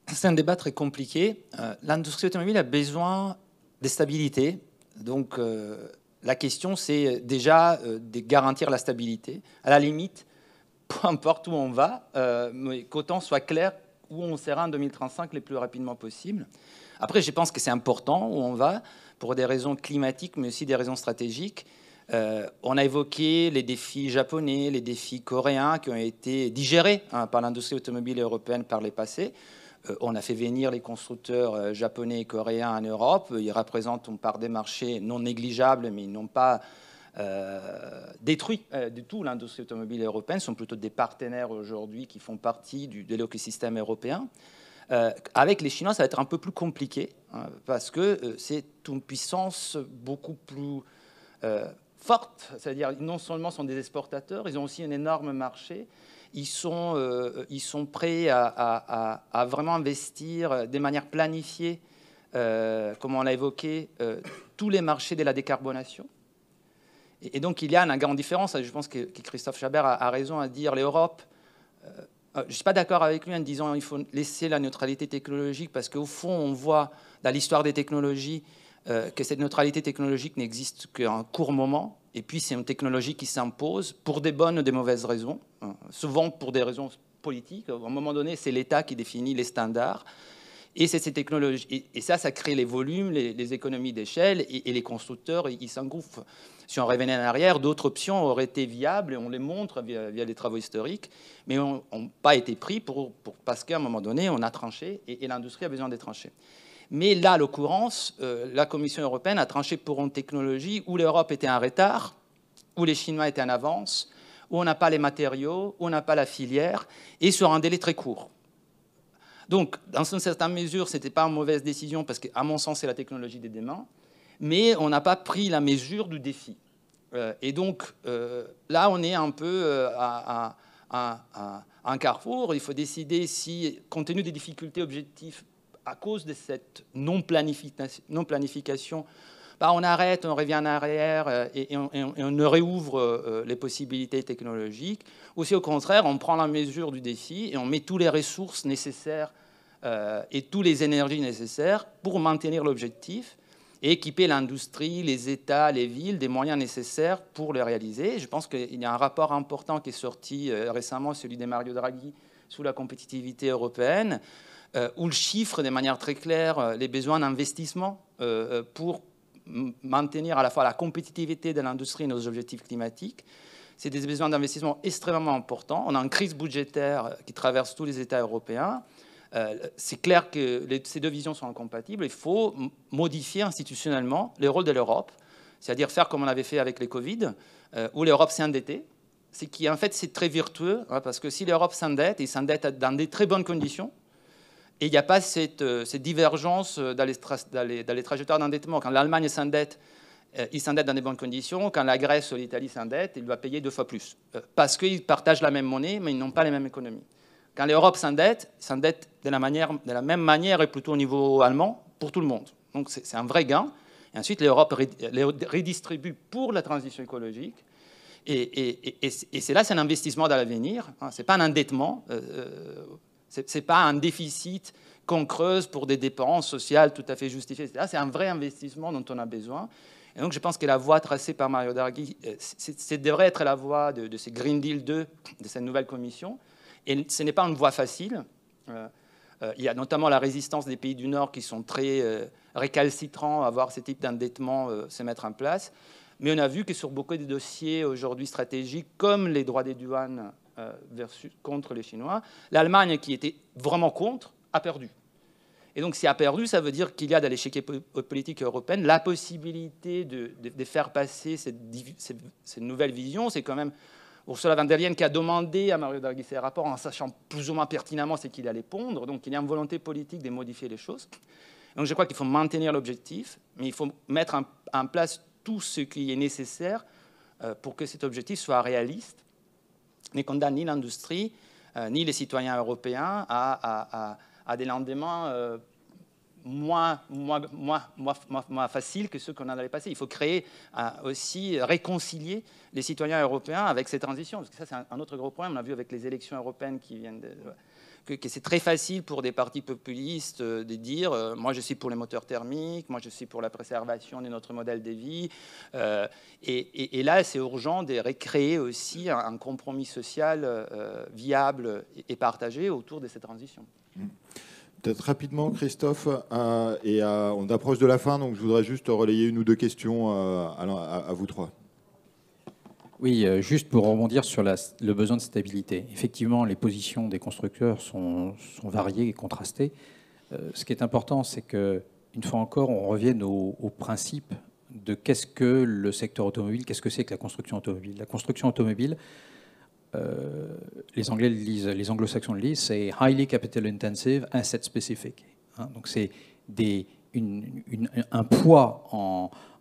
C'est un débat très compliqué. L'industrie automobile a besoin de stabilité. Donc, la question, c'est déjà de garantir la stabilité. À la limite, peu importe où on va, mais qu'autant soit clair où on sera en 2035 le plus rapidement possible. Après, je pense que c'est important où on va, pour des raisons climatiques, mais aussi des raisons stratégiques. On a évoqué les défis japonais, les défis coréens qui ont été digérés par l'industrie automobile européenne par les passés. On a fait venir les constructeurs japonais et coréens en Europe. Ils représentent une part des marchés non négligeable, mais ils n'ont pas détruit du tout l'industrie automobile européenne. Ce sont plutôt des partenaires aujourd'hui qui font partie de l'écosystème européen. Avec les Chinois, ça va être un peu plus compliqué, hein, parce que c'est une puissance beaucoup plus forte. C'est-à-dire, non seulement sont des exportateurs, ils ont aussi un énorme marché. Ils sont prêts à vraiment investir de manière planifiée, comme on l'a évoqué, tous les marchés de la décarbonation. Et donc, il y a une grande différence. Je pense que Christophe Chabert a raison à dire l'Europe. Je ne suis pas d'accord avec lui en disant qu'il faut laisser la neutralité technologique, parce qu'au fond, on voit dans l'histoire des technologies que cette neutralité technologique n'existe qu'un court moment. Et puis, c'est une technologie qui s'impose pour des bonnes ou des mauvaises raisons, souvent pour des raisons politiques. À un moment donné, c'est l'État qui définit les standards. Et c'est ces technologies. Et ça crée les volumes, les économies d'échelle, et les constructeurs, ils s'engouffrent. Si on revenait en arrière, d'autres options auraient été viables, et on les montre via les travaux historiques, mais n'ont pas été pris parce qu'à un moment donné, on a tranché, et l'industrie a besoin d'être tranchée. Mais là, à l'occurrence, la Commission européenne a tranché pour une technologie où l'Europe était en retard, où les Chinois étaient en avance, où on n'a pas les matériaux, où on n'a pas la filière, et sur un délai très court. Donc, dans une certaine mesure, ce n'était pas une mauvaise décision, parce qu'à mon sens, c'est la technologie des demain, mais on n'a pas pris la mesure du défi. Et donc, là, on est un peu à un carrefour. Il faut décider si, compte tenu des difficultés objectives, à cause de cette non-planification, on arrête, on revient en arrière et on réouvre les possibilités technologiques. Ou si au contraire, on prend la mesure du défi et on met toutes les ressources nécessaires et toutes les énergies nécessaires pour maintenir l'objectif et équiper l'industrie, les États, les villes des moyens nécessaires pour le réaliser. Je pense qu'il y a un rapport important qui est sorti récemment, celui de Mario Draghi, sur la compétitivité européenne, où le chiffre de manière très claire les besoins d'investissement pour maintenir à la fois la compétitivité de l'industrie et nos objectifs climatiques. C'est des besoins d'investissement extrêmement importants. On a une crise budgétaire qui traverse tous les États européens. C'est clair que ces deux visions sont incompatibles. Il faut modifier institutionnellement le rôle de l'Europe, c'est-à-dire faire comme on avait fait avec les Covid, où l'Europe s'est endettée. C'est qu'en fait, c'est très vertueux, hein, parce que si l'Europe s'endette, et s'endette dans des très bonnes conditions, et il n'y a pas cette divergence dans les trajectoires d'endettement. Quand l'Allemagne s'endette, il s'endette dans des bonnes conditions. Quand la Grèce ou l'Italie s'endette, il doit payer 2 fois plus. Parce qu'ils partagent la même monnaie, mais ils n'ont pas les mêmes économies. Quand l'Europe s'endette, de la même manière et plutôt au niveau allemand pour tout le monde. Donc c'est un vrai gain. Et ensuite, l'Europe redistribue pour la transition écologique. Et c'est là, c'est un investissement dans l'avenir. Hein, ce n'est pas un endettement, ce n'est pas un déficit qu'on creuse pour des dépenses sociales tout à fait justifiées. Là, c'est un vrai investissement dont on a besoin. Et donc, je pense que la voie tracée par Mario Draghi, devrait être la voie de ce Green Deal 2, de cette nouvelle commission. Et ce n'est pas une voie facile. Il y a notamment la résistance des pays du Nord qui sont très récalcitrants à voir ce type d'endettement se mettre en place. Mais on a vu que sur beaucoup de dossiers aujourd'hui stratégiques, comme les droits des douanes contre les Chinois, l'Allemagne, qui était vraiment contre, a perdu. Et donc, si a perdu, ça veut dire qu'il y a dans l'échiquier politique européen la possibilité de faire passer cette nouvelle vision. C'est quand même Ursula von der Leyen qui a demandé à Mario Draghi ses rapports en sachant plus ou moins pertinemment ce qu'il allait pondre. Donc, il y a une volonté politique de modifier les choses. Donc, je crois qu'il faut maintenir l'objectif, mais il faut mettre en place tout ce qui est nécessaire pour que cet objectif soit réaliste, ne condamne ni l'industrie, ni les citoyens européens à des lendemains moins faciles que ceux qu'on a dans les passés. Il faut créer aussi, réconcilier les citoyens européens avec ces transitions. Parce que ça, c'est un autre gros problème. On a vu avec les élections européennes qui viennent que c'est très facile pour des partis populistes de dire moi je suis pour les moteurs thermiques, moi je suis pour la préservation de notre modèle de vie. Et là, c'est urgent de recréer aussi un compromis social viable et partagé autour de cette transition. Peut-être rapidement, Christophe, on approche de la fin, donc je voudrais juste relayer une ou deux questions à vous trois. Oui, juste pour rebondir sur le besoin de stabilité. Effectivement, les positions des constructeurs sont variées et contrastées. Ce qui est important, c'est qu'une fois encore, on revienne au principe de qu'est-ce que le secteur automobile, qu'est-ce que c'est que la construction automobile. La construction automobile, les Anglais le lisent, les Anglo-Saxons le lisent, c'est highly capital intensive, asset specific. Hein, donc c'est un poids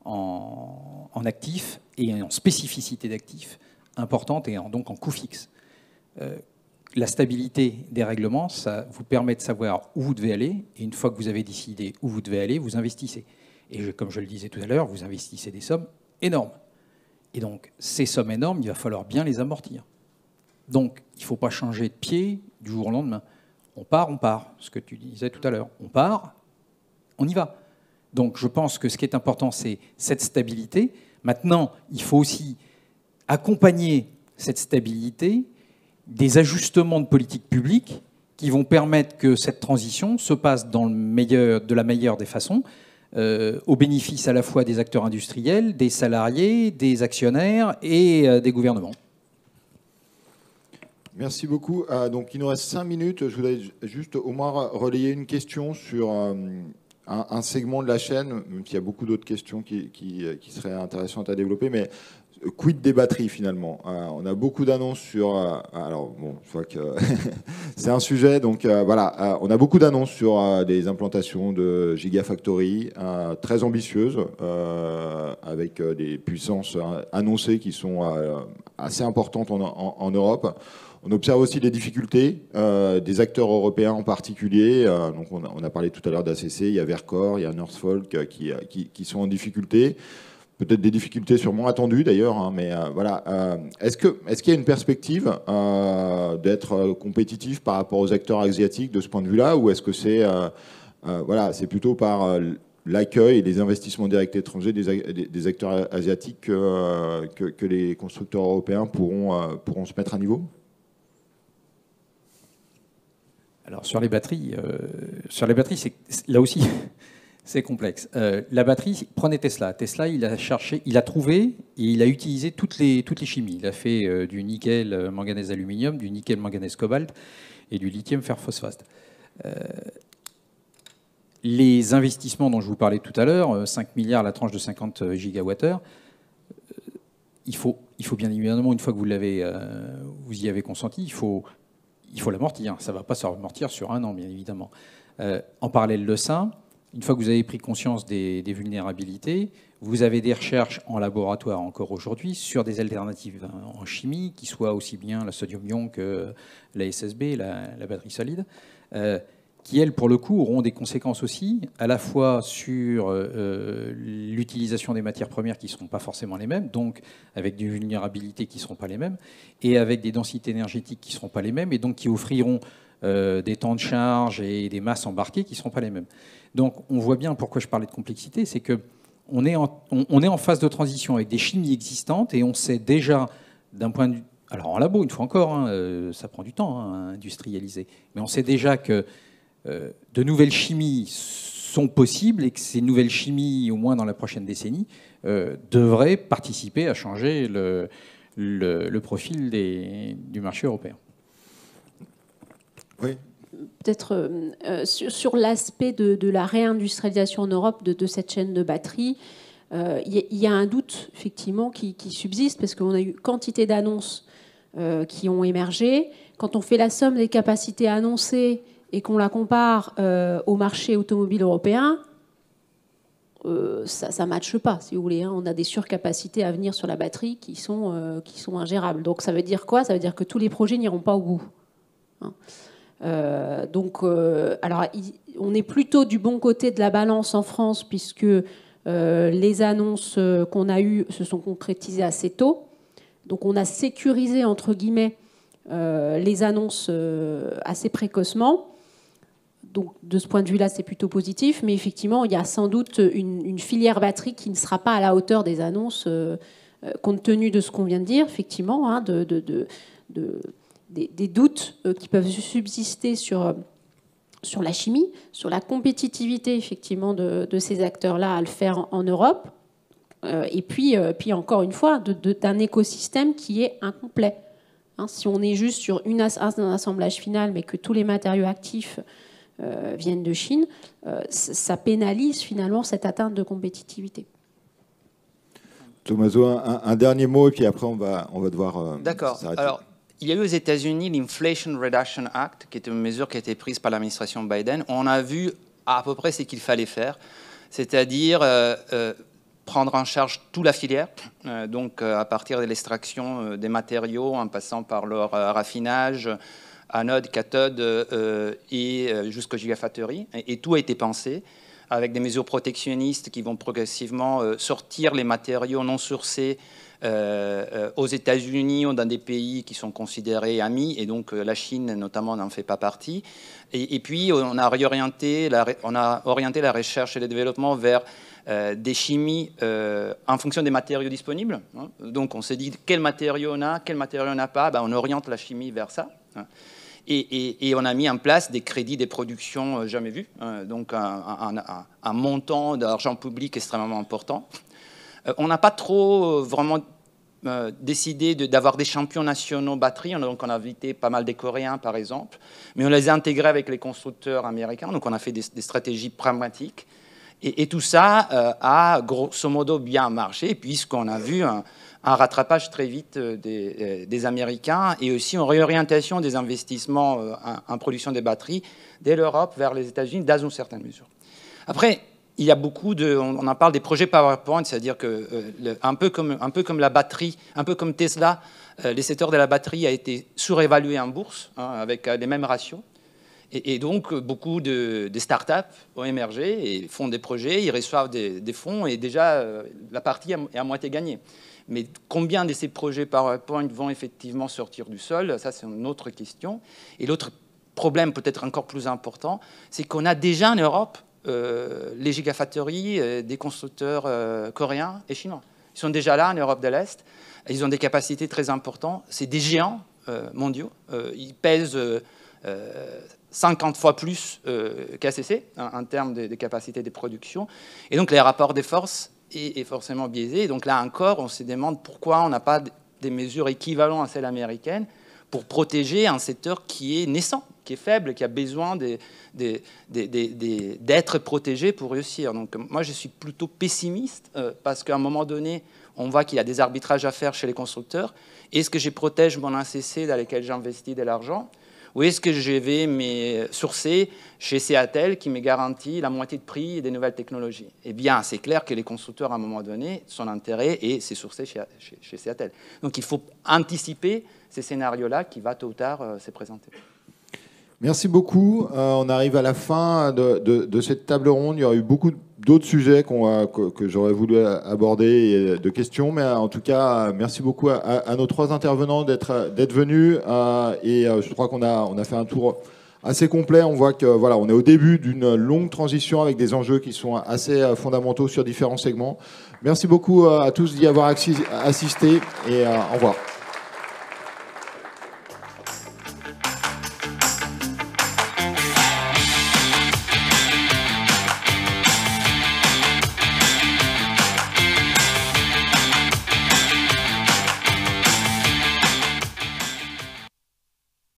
en actifs et en spécificité d'actifs importante et donc en coût fixe. La stabilité des règlements, ça vous permet de savoir où vous devez aller, et une fois que vous avez décidé où vous devez aller, vous investissez. Et comme je le disais tout à l'heure, vous investissez des sommes énormes. Et donc, ces sommes énormes, il va falloir bien les amortir. Donc, il ne faut pas changer de pied du jour au lendemain. On part, ce que tu disais tout à l'heure. On part, on y va. Donc, je pense que ce qui est important, c'est cette stabilité. Maintenant, il faut aussi accompagner cette stabilité des ajustements de politique publique qui vont permettre que cette transition se passe de la meilleure des façons, au bénéfice à la fois des acteurs industriels, des salariés, des actionnaires et des gouvernements. Merci beaucoup. Donc, il nous reste 5 minutes. Je voudrais juste au moins relayer une question sur un segment de la chaîne, même s'il y a beaucoup d'autres questions qui seraient intéressantes à développer, mais quid des batteries finalement? On a beaucoup d'annonces sur... alors bon, je vois que c'est un sujet, donc voilà, on a beaucoup d'annonces sur des implantations de gigafactories très ambitieuses, avec des puissances annoncées qui sont assez importantes en Europe. On observe aussi des difficultés des acteurs européens en particulier. Donc on a parlé tout à l'heure d'ACC, il y a Verkor, il y a Northvolt qui sont en difficulté. Peut-être des difficultés sûrement attendues d'ailleurs, hein, mais voilà. Est-ce qu'il y a une perspective d'être compétitif par rapport aux acteurs asiatiques de ce point de vue-là, ou est-ce que c'est plutôt par l'accueil et les investissements directs étrangers des acteurs asiatiques que les constructeurs européens pourront se mettre à niveau? Alors sur les batteries, là aussi, c'est complexe. La batterie, prenez Tesla. Tesla, il a trouvé et il a utilisé toutes les chimies. Il a fait du nickel manganèse aluminium, du nickel manganèse cobalt et du lithium fer phosphate. Les investissements dont je vous parlais tout à l'heure, 5 milliards la tranche de 50 gigawattheures, il faut bien évidemment, une fois que vous y avez consenti, il faut l'amortir. Ça ne va pas se amortir sur un an, bien évidemment. En parallèle de ça, une fois que vous avez pris conscience des vulnérabilités, vous avez des recherches en laboratoire encore aujourd'hui sur des alternatives en chimie, qui soient aussi bien la sodium-ion que la SSB, la batterie solide. qui, elles, pour le coup, auront des conséquences aussi, à la fois sur l'utilisation des matières premières qui ne seront pas forcément les mêmes, donc avec des vulnérabilités qui ne seront pas les mêmes, et avec des densités énergétiques qui ne seront pas les mêmes, et donc qui offriront des temps de charge et des masses embarquées qui ne seront pas les mêmes. Donc on voit bien pourquoi je parlais de complexité, c'est qu'on est en phase de transition avec des chimies existantes, et on sait déjà, d'un point de vue... Alors en labo, une fois encore, hein, ça prend du temps hein, à industrialiser, mais on sait déjà que de nouvelles chimies sont possibles et que ces nouvelles chimies, au moins dans la prochaine décennie, devraient participer à changer le profil du marché européen. Oui. Peut-être sur l'aspect de la réindustrialisation en Europe de cette chaîne de batterie, il y a un doute effectivement qui subsiste parce qu'on a eu quantité d'annonces qui ont émergé. Quand on fait la somme des capacités annoncées et qu'on la compare au marché automobile européen, ça ne matche pas, si vous voulez. Hein. On a des surcapacités à venir sur la batterie qui sont ingérables. Donc ça veut dire quoi? Ça veut dire que tous les projets n'iront pas au bout. Hein. Alors, on est plutôt du bon côté de la balance en France, puisque les annonces qu'on a eues se sont concrétisées assez tôt. Donc on a sécurisé, entre guillemets, les annonces assez précocement. Donc, de ce point de vue-là, c'est plutôt positif. Mais effectivement, il y a sans doute une filière batterie qui ne sera pas à la hauteur des annonces, compte tenu de ce qu'on vient de dire, effectivement, hein, des doutes qui peuvent subsister sur la chimie, sur la compétitivité, effectivement, de ces acteurs-là à le faire en Europe. Et puis, encore une fois, d'un écosystème qui est incomplet. Hein, si on est juste sur un assemblage final, mais que tous les matériaux actifs viennent de Chine, ça pénalise finalement cette atteinte de compétitivité. Tommaso, un dernier mot et puis après on va devoir D'accord. s'arrêter. Alors, il y a eu aux États-Unis l'Inflation Reduction Act, qui est une mesure qui a été prise par l'administration Biden. On a vu à peu près ce qu'il fallait faire, c'est-à-dire prendre en charge toute la filière, donc à partir de l'extraction des matériaux, en passant par leur raffinage, anode, cathode et jusqu'aux gigafactories. Et tout a été pensé avec des mesures protectionnistes qui vont progressivement sortir les matériaux non sourcés aux États-Unis ou dans des pays qui sont considérés amis, et donc la Chine notamment n'en fait pas partie. Et puis on a orienté la recherche et le développement vers des chimies en fonction des matériaux disponibles. Hein. Donc on s'est dit quel matériau on a, quel matériau on n'a pas, on oriente la chimie vers ça. Hein. Et on a mis en place des crédits des productions jamais vus, donc un montant d'argent public extrêmement important. On n'a pas trop vraiment décidé d'avoir des champions nationaux batterie, donc on a invité pas mal des Coréens par exemple, mais on les a intégrés avec les constructeurs américains, donc on a fait des stratégies pragmatiques. Et tout ça a grosso modo bien marché, puisqu'on a vu un rattrapage très vite des Américains et aussi une réorientation des investissements en production des batteries de l'Europe vers les États-Unis dans une certaine mesure. Après, il y a beaucoup on en parle des projets PowerPoint, c'est-à-dire que un peu comme la batterie, un peu comme Tesla, le secteur de la batterie a été surévalué en bourse, hein, avec les mêmes ratios. Et donc, beaucoup de startups ont émergé et font des projets, ils reçoivent des fonds et déjà, la partie est à moitié gagnée. Mais combien de ces projets PowerPoint vont effectivement sortir du sol, ça c'est une autre question. Et l'autre problème peut-être encore plus important, c'est qu'on a déjà en Europe les gigafactories des constructeurs coréens et chinois. Ils sont déjà là en Europe de l'Est, ils ont des capacités très importantes, c'est des géants mondiaux, ils pèsent 50 fois plus qu'ACC en termes de capacités de production. Et donc les rapports des forces est forcément biaisé. Et donc là encore, on se demande pourquoi on n'a pas des mesures équivalentes à celles américaines pour protéger un secteur qui est naissant, qui est faible, qui a besoin d'être protégé pour réussir. Donc moi, je suis plutôt pessimiste parce qu'à un moment donné, on voit qu'il y a des arbitrages à faire chez les constructeurs. Est-ce que je protège mon ACC dans lequel j'investis de l'argent ? Ou est-ce que je vais me sourcer chez Seattle qui me garantit la moitié de prix des nouvelles technologies? Eh bien, c'est clair que les constructeurs, à un moment donné, son intérêt est se sourcer chez Seattle. Donc, il faut anticiper ces scénarios-là qui va tôt ou tard se présenter. Merci beaucoup. On arrive à la fin de cette table ronde. Il y aurait eu beaucoup d'autres sujets que j'aurais voulu aborder et de questions. Mais en tout cas, merci beaucoup à nos 3 intervenants d'être venus. Et je crois qu'on a fait un tour assez complet. On voit que voilà, on est au début d'une longue transition avec des enjeux qui sont assez fondamentaux sur différents segments. Merci beaucoup à tous d'y avoir assisté et au revoir.